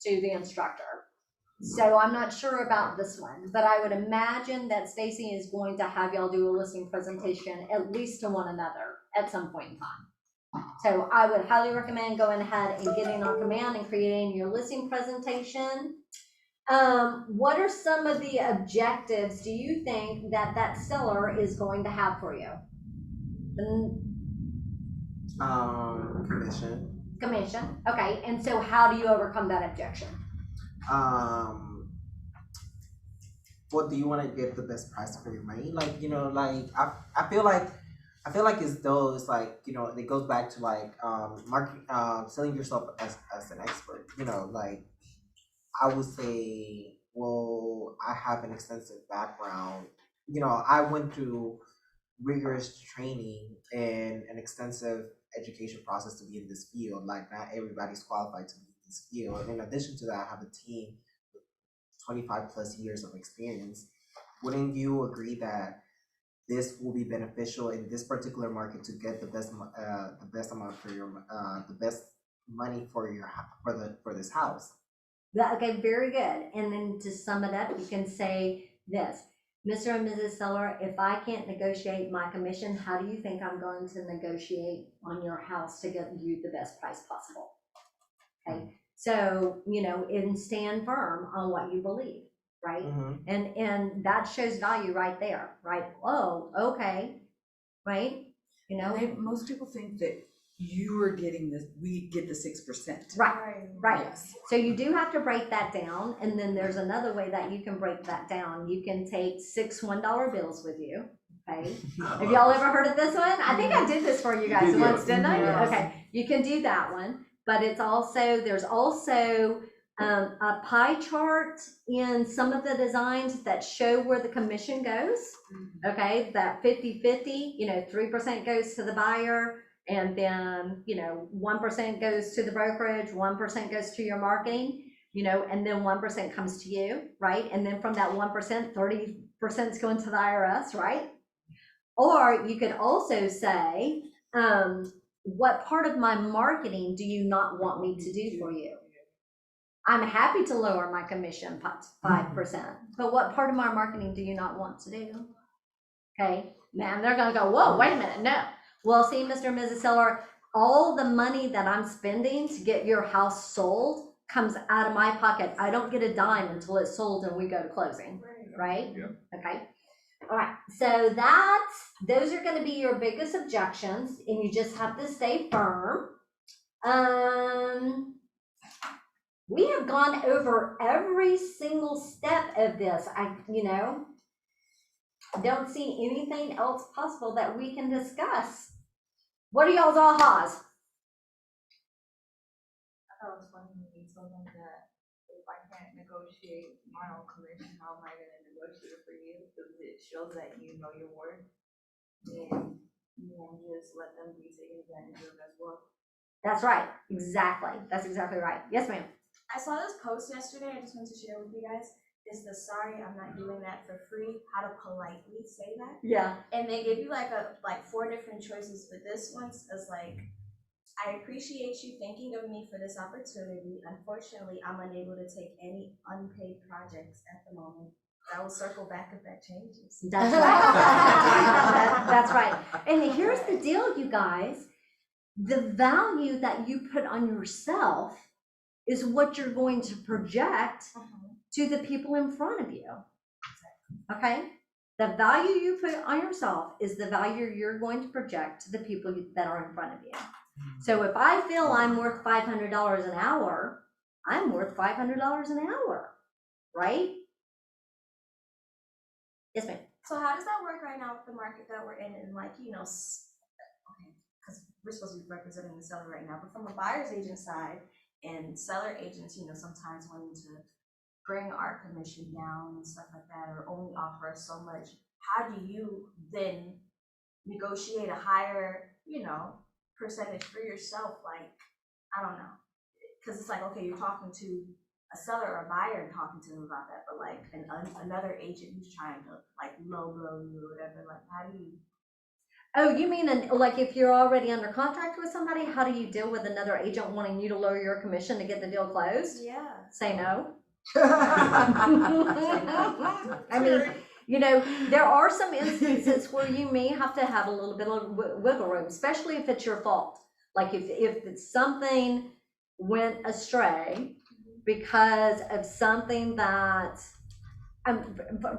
to the instructor. So I'm not sure about this one, but I would imagine that Stacy is going to have y'all do a listing presentation at least to one another at some point in time. So I would highly recommend going ahead and getting on command and creating your listing presentation. What are some of the objectives do you think that that seller is going to have for you? Commission. Okay, and so how do you overcome that objection? What do you want to get the best price for your money? Like, you know, like I feel like as though it's like, you know, it goes back to like marketing, selling yourself as an expert. You know, like I would say, well, I have an extensive background. You know, I went through rigorous training and an extensive education process to be in this field. Like, not everybody's qualified to be in this field. And in addition to that, I have a team with 25 plus years of experience. Wouldn't you agree that this will be beneficial in this particular market to get the best amount for your the best money for your for this house? Okay, very good. And then to sum it up, you can say this: Mr. and Mrs. Seller, if I can't negotiate my commission, how do you think I'm going to negotiate on your house to get you the best price possible? Okay, so, you know, and stand firm on what you believe, right? Mm-hmm. And that shows value right there, right? Oh, okay, right? You know, most people think that you are getting this, we get the 6%. Right. Yes. So you do have to break that down, and then there's another way that you can break that down. You can take 6 $1 bills with you. Okay. Have y'all ever heard of this one? I think I did this for you guys once, didn't I? Yes. Okay. You can do that one, but there's also a pie chart in some of the designs that show where the commission goes. Okay, that 50-50, you know, 3% goes to the buyer, and then, you know, 1% goes to the brokerage, 1% goes to your marketing, you know, and then 1% comes to you, right? And then from that 1%, 30% is going to the IRS, right? Or you could also say, what part of my marketing do you not want me to do for you? I'm happy to lower my commission 5%, but what part of my marketing do you not want to do? Okay, man, they're gonna go, whoa, wait a minute, no. Well, see, Mr. and Mrs. Seller, all the money that I'm spending to get your house sold comes out of my pocket. I don't get a dime until it's sold and we go to closing, right? Yeah. Okay. All right, so those are gonna be your biggest objections, and you just have to stay firm. We have gone over every single step of this. Don't see anything else possible that we can discuss. What are y'all's ahas? I thought it was funny when you told them that if I can't negotiate my own commission, how am I gonna negotiate it for you? Because it shows that you know your worth. And you won't just let them be taken advantage of as well. That's right, exactly. That's exactly right. Yes, ma'am. I saw this post yesterday, I just wanted to share with you guys. Is the sorry I'm not doing that for free, how to politely say that. Yeah. And they give you like 4 different choices, but this one's is like, I appreciate you thinking of me for this opportunity. Unfortunately, I'm unable to take any unpaid projects at the moment. I will circle back if that changes. That's right. That's right. And here's the deal, you guys. The value that you put on yourself is what you're going to project to the people in front of you. Okay? The value you put on yourself is the value you're going to project to the people that are in front of you. So if I feel I'm worth $500 an hour, I'm worth $500 an hour, right? Yes, ma'am. So how does that work right now with the market that we're in? And okay, because we're supposed to be representing the seller right now, but from a buyer's agent side and seller agents, sometimes wanting to bring our commission down and stuff like that, or only offer us so much. How do you then negotiate a higher, percentage for yourself? Like, I don't know, because it's like, okay, you're talking to a seller or a buyer and talking to them about that, but like another agent who's trying to like low blow you or whatever, like how do you? Oh, you mean like if you're already under contract with somebody, how do you deal with another agent wanting you to lower your commission to get the deal closed? Yeah. Say no. I mean, there are some instances where you may have to have a little bit of wiggle room, especially if it's your fault. Like if it's something went astray because of something that,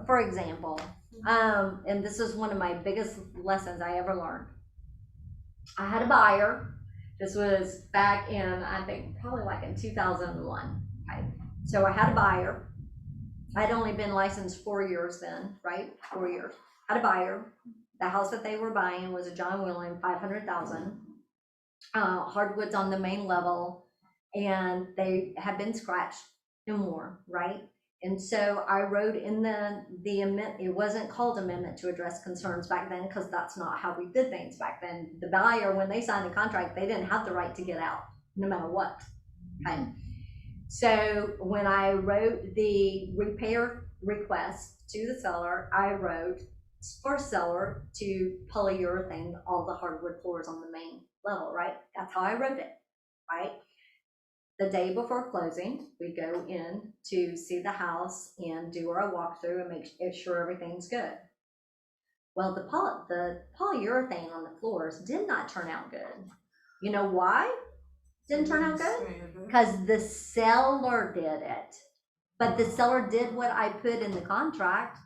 for example, and this is one of my biggest lessons I ever learned. I had a buyer. This was back in, I think, probably like in 2001. Okay? So I had a buyer. I'd only been licensed 4 years then, right? 4 years. Had a buyer. The house that they were buying was a John William, 500,000. Hardwoods on the main level, and they had been scratched and more, right? And so I wrote in the amendment, it wasn't called amendment to address concerns back then, because that's not how we did things back then. The buyer, when they signed the contract, they didn't have the right to get out, no matter what. Okay. So when I wrote the repair request to the seller, I wrote for seller to polyurethane all the hardwood floors on the main level, right? That's how I wrote it, right? The day before closing, we go in to see the house and do our walkthrough and make sure everything's good. Well, the polyurethane on the floors did not turn out good. You know why? Didn't turn out good? Because the seller did it. But the seller did what I put in the contract.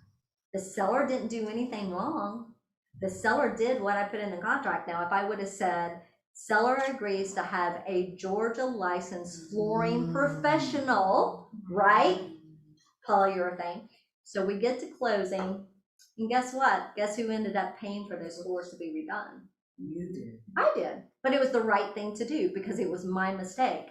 The seller didn't do anything wrong. The seller did what I put in the contract. Now, if I would have said, seller agrees to have a Georgia licensed flooring professional, right? Polyurethane. So we get to closing, and guess what? Guess who ended up paying for those floors to be redone? You did. I did, but it was the right thing to do because it was my mistake.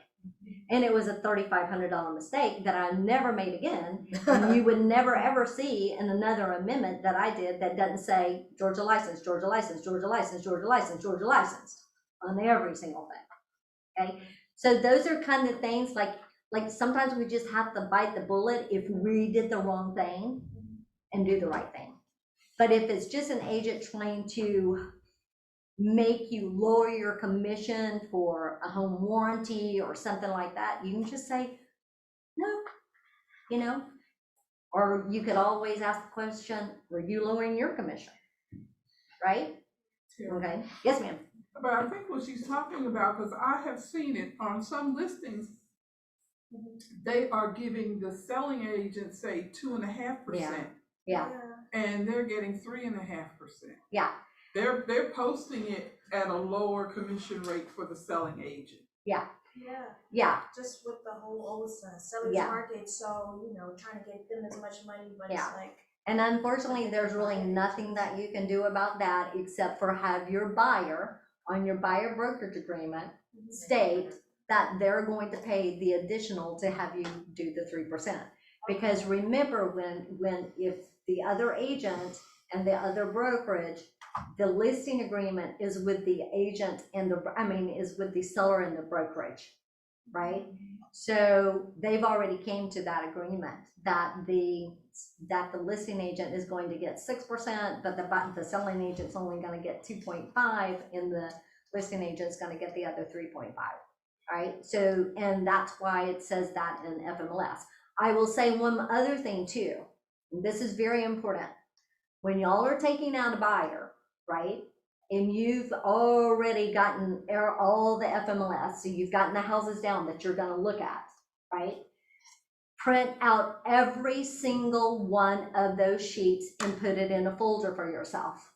And it was a $3,500 mistake that I never made again. And you would never ever see in another amendment that I did that doesn't say Georgia license, Georgia license, Georgia license, Georgia license, Georgia license on every single thing. Okay, so those are kind of things like sometimes we just have to bite the bullet if we did the wrong thing and do the right thing. But if it's just an agent trying to make you lower your commission for a home warranty or something like that, you can just say, you know? Or you could always ask the question, were you lowering your commission? Right? Okay, yes, ma'am. But I think what she's talking about, because I have seen it on some listings, they are giving the selling agent, say, 2.5%. Yeah, And they're getting 3.5%. yeah, They're posting it at a lower commission rate for the selling agent. Yeah, yeah, just with the whole seller's Yeah. market, so, you know, trying to get them as much money, but Yeah. it's like, and unfortunately, there's really nothing that you can do about that except for have your buyer on your buyer brokerage agreement state that they're going to pay the additional to have you do the 3%. Because remember, if the other agent and the other brokerage, the listing agreement is with the agent and is with the seller and the brokerage, right? So they've already came to that agreement that the listing agent is going to get 6%, but the selling agent's only gonna get 2.5, and the listing agent's gonna get the other 3.5, right? So, and that's why it says that in FMLS. I will say one other thing too, and this is very important. When y'all are taking out a buyer, right, and you've already gotten all the FMLS, so you've gotten the houses down that you're gonna look at, right? Print out every single one of those sheets and put it in a folder for yourself.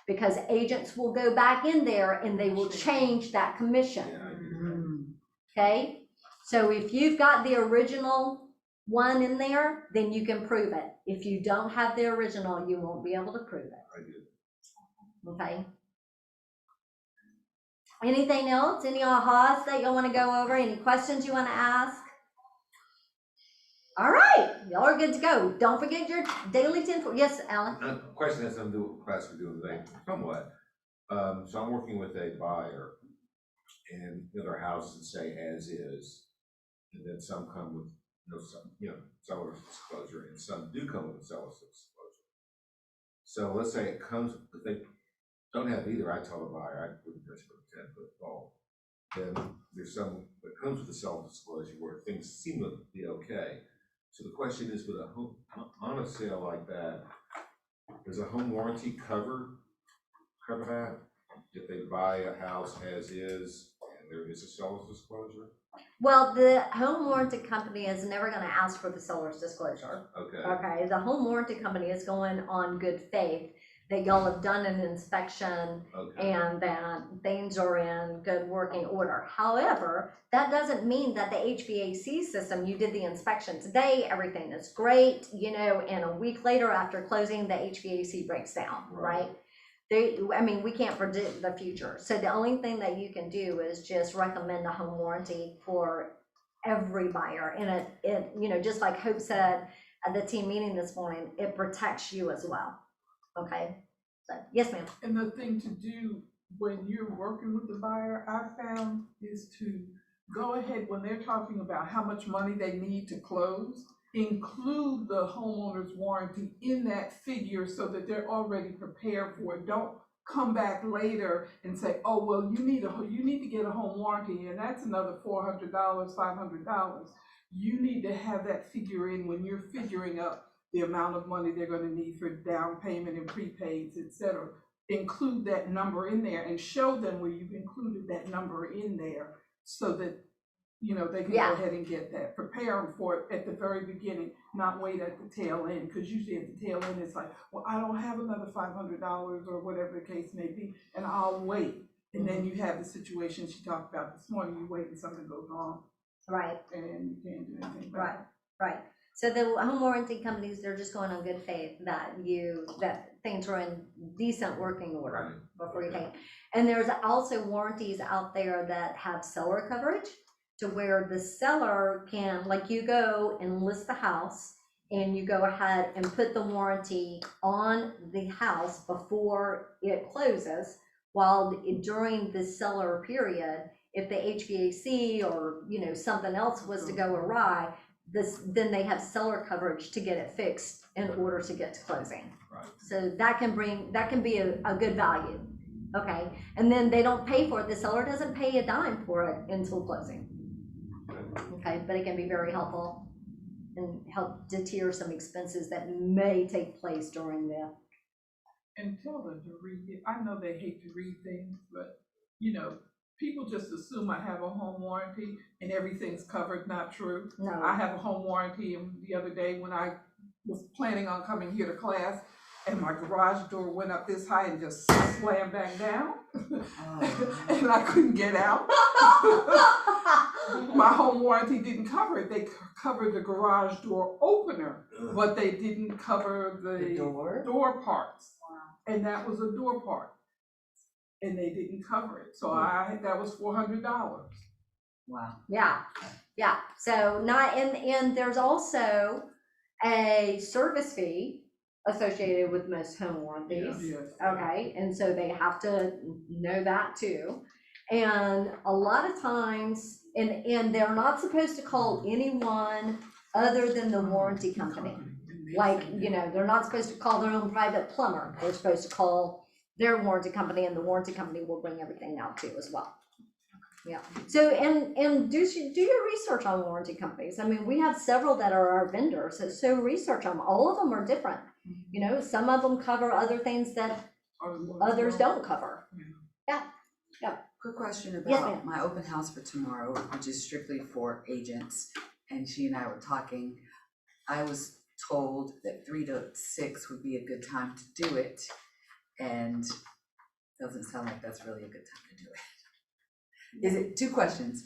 Because agents will go back in there and they will change that commission. Yeah, I do that. Okay, so if you've got the original one in there, then you can prove it. If you don't have the original, you won't be able to prove it. I do. Okay. Anything else? Any ahas that y'all want to go over? Any questions you want to ask? All right, y'all are good to go. Don't forget your daily 10. Yes, Alan. A question has something to do with the class we're doing today, somewhat. So I'm working with a buyer, and the other houses say as is, and then some come with seller's disclosure, and some do come with a seller's disclosure. So let's say it comes, if they don't have either, I tell the buyer, I wouldn't just put a 10-foot wall. Then there's some that comes with a self disclosure where things seem to be okay. So the question is, with a home, on a sale like that, does a home warranty cover that? If they buy a house as is and there is a seller's disclosure? Well, the home warranty company is never going to ask for the seller's disclosure. Okay. Okay, the home warranty company is going on good faith that y'all have done an inspection and that things are in good working order. However, that doesn't mean that the HVAC system, you did the inspection today, everything is great, and a week later after closing, the HVAC breaks down, right? We can't predict the future. So the only thing that you can do is just recommend a home warranty for every buyer. And it just like Hope said at the team meeting this morning, it protects you as well. Okay, so yes, ma'am. And the thing to do when you're working with the buyer, I found, is to go ahead when they're talking about how much money they need to close, include the homeowner's warranty in that figure so that they're already prepared for it. Don't come back later and say, oh, well, you need to get a home warranty, and that's another $400, $500. You need to have that figure in when you're figuring out the amount of money they're going to need for down payment and prepaids, etc. Include that number in there and show them where you've included that number in there so that they can go ahead and get that. Prepare them for it at the very beginning, not wait at the tail end, because usually at the tail end it's like, well, I don't have another $500 or whatever the case may be, and I'll wait. And then you have the situation she talked about this morning, you wait and something goes wrong. Right. And you can't do anything about it. Right. So the home warranty companies, they're just going on good faith that things are in decent working order before you take. And there's also warranties out there that have seller coverage to where the seller can, like, you go and list the house and you go ahead and put the warranty on the house before it closes, while during the seller period, if the HVAC or something else was to go awry, then they have seller coverage to get it fixed in order to get to closing. Right. So that can be a good value. Okay, and then they don't pay for it. The seller doesn't pay a dime for it until closing. Okay, but it can be very helpful. and help deter some expenses that may take place during the. And tell them to read it. I know they hate to read things, but, you know, people just assume I have a home warranty and everything's covered, not true. No. I have a home warranty, and the other day when I was planning on coming here to class, and my garage door went up this high and just slammed back down, and I couldn't get out. My home warranty didn't cover it. They covered the garage door opener, but they didn't cover the door parts. And that was a door part, and they didn't cover it, so that was $400. Wow. Yeah, so and there's also a service fee associated with most home warranties. Yes. Okay, and so they have to know that too. And a lot of times, and they're not supposed to call anyone other than the warranty company. Like, you know, they're not supposed to call their own private plumber. They're supposed to call their warranty company, and the warranty company will bring everything out too as well. Yeah. So, and do your research on warranty companies. I mean, we have several that are our vendors, so research them. All of them are different. You know, some of them cover other things that others don't cover. Yeah. Quick question Yes, about ma'am. my open house for tomorrow, which is strictly for agents. And she and I were talking. I was told that 3 to 6 would be a good time to do it, and doesn't sound like that's really a good time to do it. Is it, 2 questions.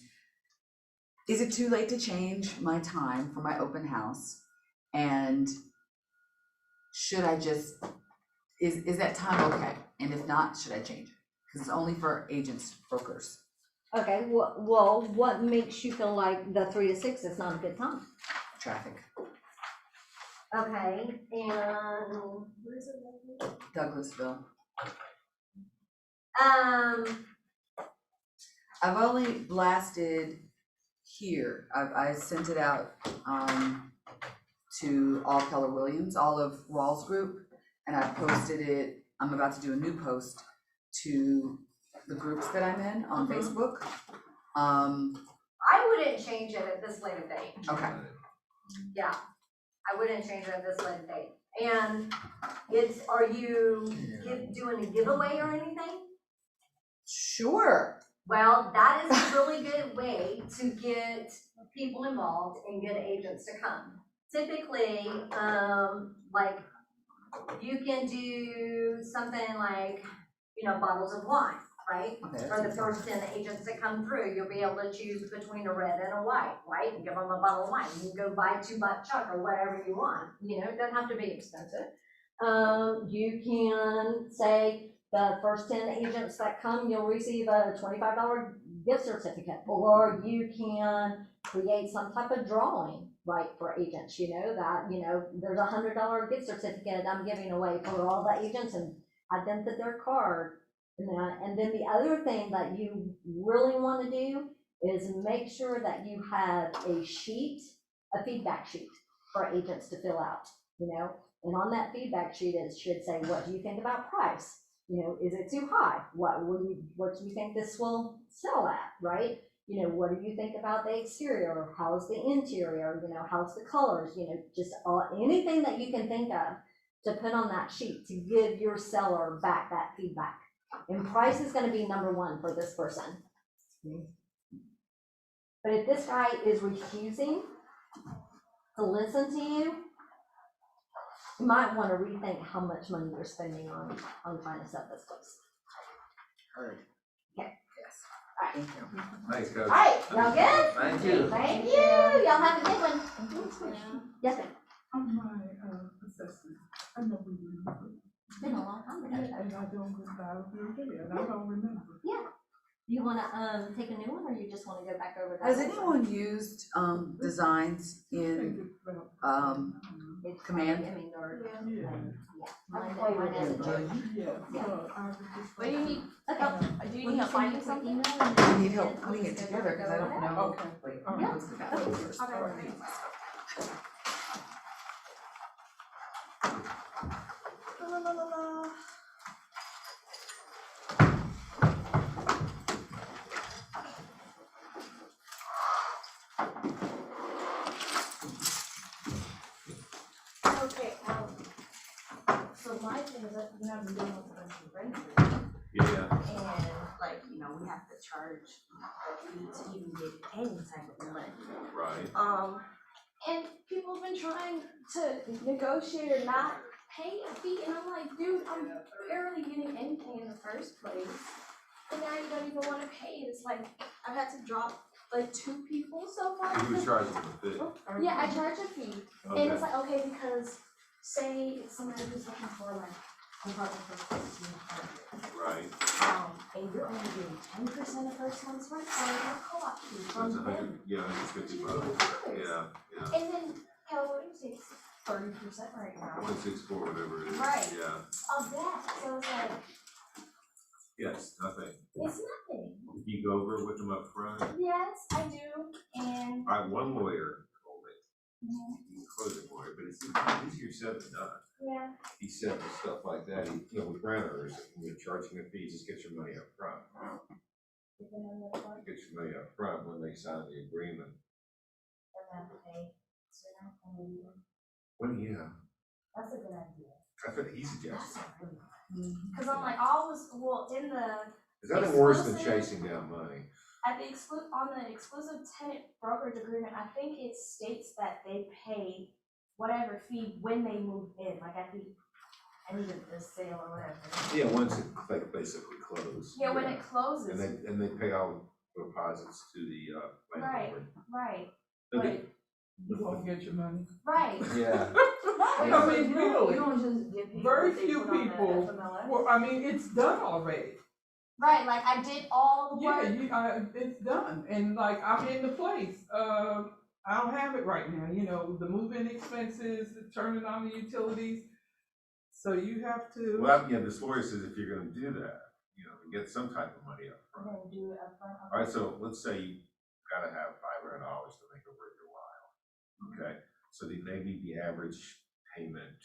Is it too late to change my time for my open house? And should I just, is that time okay? And if not, should I change it? Because it's only for agents, brokers. Okay, well, what makes you feel like the 3 to 6 is not a good time? Traffic. Okay, and where is it? Douglasville. I've only blasted here. I sent it out to all Keller Williams, all of Rawls Group, and I posted it. I'm about to do a new post to the groups that I'm in on Facebook. I wouldn't change it at this later date. Okay. Yeah, I wouldn't change it at this later date. And are you doing a giveaway or anything? Sure. Well, that is a really good way to get people involved and get agents to come. Typically, like you can do something like, you know, bottles of wine, right? Okay, For the first 10 agents that come through, you'll be able to choose between a red and a white, right? And give them a bottle of wine. You can go buy 2 buck chuck or whatever you want. You know, it doesn't have to be expensive. You can say the first 10 agents that come, you'll receive a $25 gift certificate, or you can create some type of drawing, right, for agents, you know, that, you know, there's a $100 gift certificate I'm giving away for all the agents, and I dented their card. And then the other thing that you really want to do is make sure that you have a feedback sheet for agents to fill out, you know, and on that feedback sheet, it should say, what do you think about price? You know, is it too high? What do you think this will sell at, right? You know, what do you think about the exterior? How's the interior? You know, how's the colors? You know, just anything that you can think of to put on that sheet to give your seller back that feedback. And price is going to be number 1 for this person. But if this guy is refusing to listen to you, you might want to rethink how much money you're spending on trying to set this place. Heard. Okay. Yes. All right. Thank you. Thanks, Coach. All right, y'all good? Thank you. Thank you. Y'all have a good one. Yes, ma'am. On my assessment, I know we remember, It's been a long time ago. and I don't go out of your head, I don't remember. Yeah. You want to take a new one, or you just want to go back over that? Has old anyone used designs in It's Command? I mean, or, Yeah. mine has a J. Yeah, Yeah. so I was just. What do you need? Okay. Do you Will need help send me finding a quick something? email and then I need we help can- putting we it can together because I go don't over that? know. Okay. Wait, Yeah. what's the back first? Okay. La, la, la, la. so my thing is that, I've been dealing with a bunch of renters. Yeah. And like, we have to charge a fee to even get any type of rent. Right. And people have been trying to negotiate or not pay a fee, and I'm like, dude, I'm barely getting anything in the first place. And now you don't even wanna pay it. It's like, I've had to drop like 2 people so far. You were charging them a fee. Yeah, I charge a fee. Okay. And it's like, okay, because say it's somebody who's looking for like an apartment for $1,500. Right. And you're only getting 10% of first month's rent or a co-op fee So from it's them. yeah, $150. Yeah. And then Keller takes 30% right now 164, whatever it is. Right. Yeah. of that. So it's like, Yes, nothing. it's nothing. If you go over it with them up front, Yes, I do. And one lawyer told me, he's a closing lawyer, but it's easier said than done. yeah, He said with stuff like that, with renters, when you're charging a fee, just get your money up front. Get your money up front when they sign the agreement. Well, yeah, that's a good idea. that's what he suggested. Because I'm like, in the, Is nothing worse than Exclusive. chasing down money? on the exclusive tenant brokerage agreement, I think it states that they pay whatever fee when they move in, like at the end of the sale or whatever. Yeah, once it like basically closed. Yeah, when it closes. And they pay all the deposits to the landlord. Right, Okay. You won't get your money. right. Yeah. I mean, really, You don't just give people very what they few put on the people, FMLS. well, I mean, it's done already. Right, like I did all the work. Yeah, it's done, and like, I'm in the place, I don't have it right now, the move-in expenses, the turning on the utilities. So you have to. Well, yeah, this lawyer says if you're gonna do that, get some type of money up front. We're gonna do it up front. All right, so let's say you gotta have $500 to make it worth your while. Okay, so maybe the average payment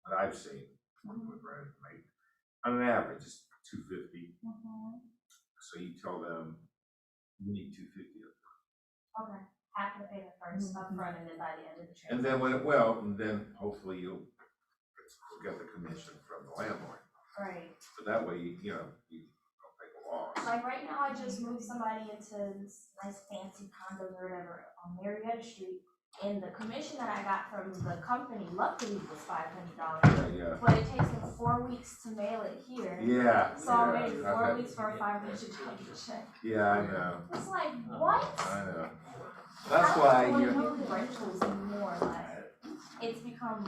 that I've seen with rent, like, on an average, is $250. So you tell them you need $250 up front. Okay, half the payment first up front, and then by the end of the transaction. And then hopefully you'll get the commission from the landlord. Right. So that way, you don't take a loss. Like right now, I just moved somebody into this nice fancy condo or whatever on Marietta Street, and the commission that I got from the company luckily was $500. Yeah. But it takes them 4 weeks to mail it here. Yeah. So I'm waiting 4 weeks for a $500 check. Yeah, I know. It's like, what? I know. That's why I you. don't want to do rentals anymore. Like, it's become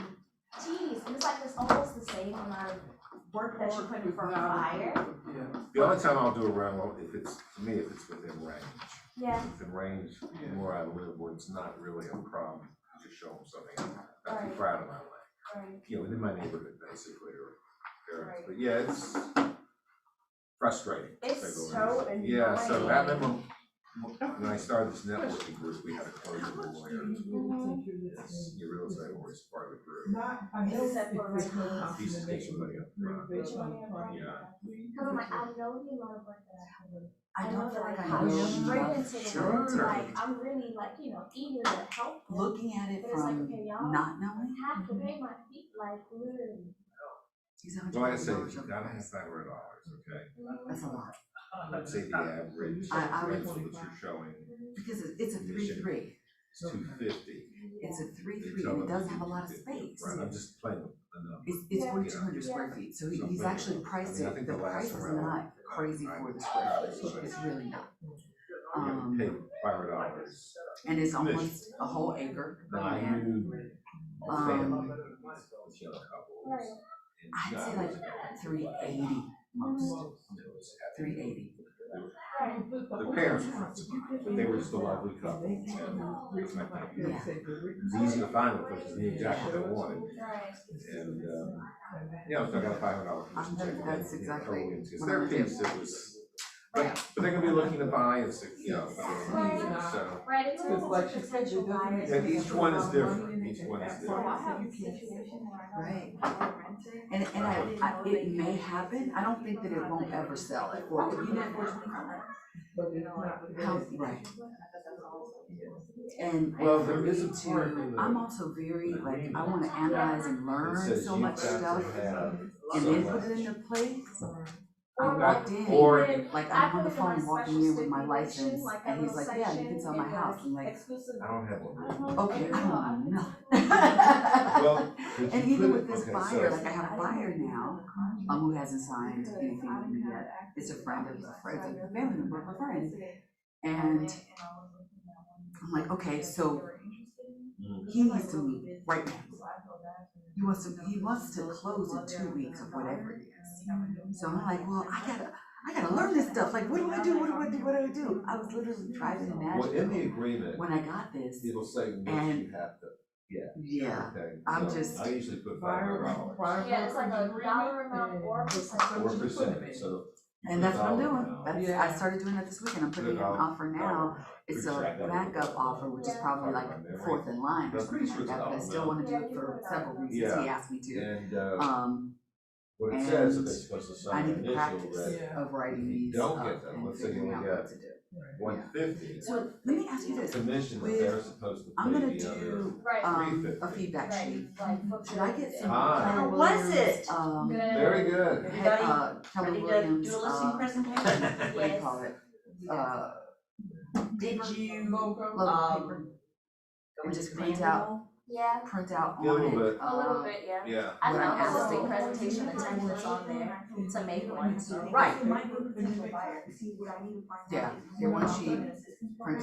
tedious, and it's like it's almost the same amount of work that you put in for a fire. Yeah. The only time I'll do a rental, if it's within range. Yeah. Within range, where I live, where it's not really a problem, just show them something, not too Right. proud of my land. Right. Within my neighborhood, basically, or parents, but yeah, it's frustrating. to It's say the least. so annoying. Yeah, so I remember when I started this networking group, we had a closing lawyer, your real estate lawyer is part of the group. Except for rentals. He used to take some money up front. Yeah. Because I'm like, I know the amount of work that I have to do. I don't feel like I I'm know straight enough. into the Sure. work, like, I'm really like, eager to help them. Looking at it But it's like, from okay, y'all not knowing. have to pay my feet, like, literally. He's Well, like I say, you gotta have $500, okay? That's a lot, Let's say the average I would rental think that you're showing because it's a 3-3. is $250. It's a 3-3 and it does have a lot of space. Right, I'm just playing with the number. It's 4,200 square feet, so he's actually priced it, the price is not crazy for the square footage, it's really not. You pay $500. And it's almost a whole acre. Now, I And, knew a family, with young couples. I'd say like 380 most, 380. The parents were friends of mine, but they were just a lovely couple. And it was easy to find them because they knew exactly what they wanted. And, so I got a $500 commission check. That's exactly It's what their I did. piece, it was, but they're gonna be looking to buy, it's, so. Right, it's Because like she said, it doesn't. And each one is different, each one is So I different. have a situation where I Right. have a renting, And it may happen, I don't think that it won't ever sell it, or, you know, right. And Well, for there me is a part in to, the- I'm also very, like, I wanna analyze and It learn says so you've much got to stuff, have and then some- put it into place. I Or walked like, in, or- like, I I'm on put the it in my phone walking special in with my stipulation, license, like a and he's little like, yeah, you can section sell my in the house, I'm like, exclusive. I don't have one. okay, I don't know. Well, but And you even could- with this okay, buyer, so- like I have a buyer now, who hasn't signed anything with me yet. It's a friend of a friend, a family member of a friend. And I'm like, okay, so he needs to meet right now. He wants to close in 2 weeks or whatever it is. So I'm like, well, I gotta learn this stuff. Like, what do I do? What do I do? What do I do? I was literally driving in Well, in the Nashville agreement, when I got this. it'll say what And- you have to, Yeah, okay. I'm So just- I usually put $500. Yeah, it's like a dollar amount or percentage. 4%, so. and that's what I'm $1 doing. amount. That's, I started doing that this week, and I'm putting in an offer now. It's a backup offer, which is probably like fourth in line or I'm pretty something sure like it's that, but I $1 still wanna do it for several reasons. He Yeah. asked me to. And, what it says is they're supposed to I sign need an the initial practice that of writing if you these don't up get them, and let's say you figuring only out got what to do. 150. So let me ask you this, Commission that with- they're supposed to I'm pay gonna the other. do, Right. a feedback Right, sheet. like, Should I get some Ah. Keller How was Williams, it? Very good. Everybody Keller ready to Williams, do a listing presentation? what do you Yes. call it? Did you, Logo paper. And just print out Yeah, on A little it. bit. a little bit, yeah. Yeah. I What I'm found the asking- listing presentation, the templates on there to make one. right, Yeah, the one she printed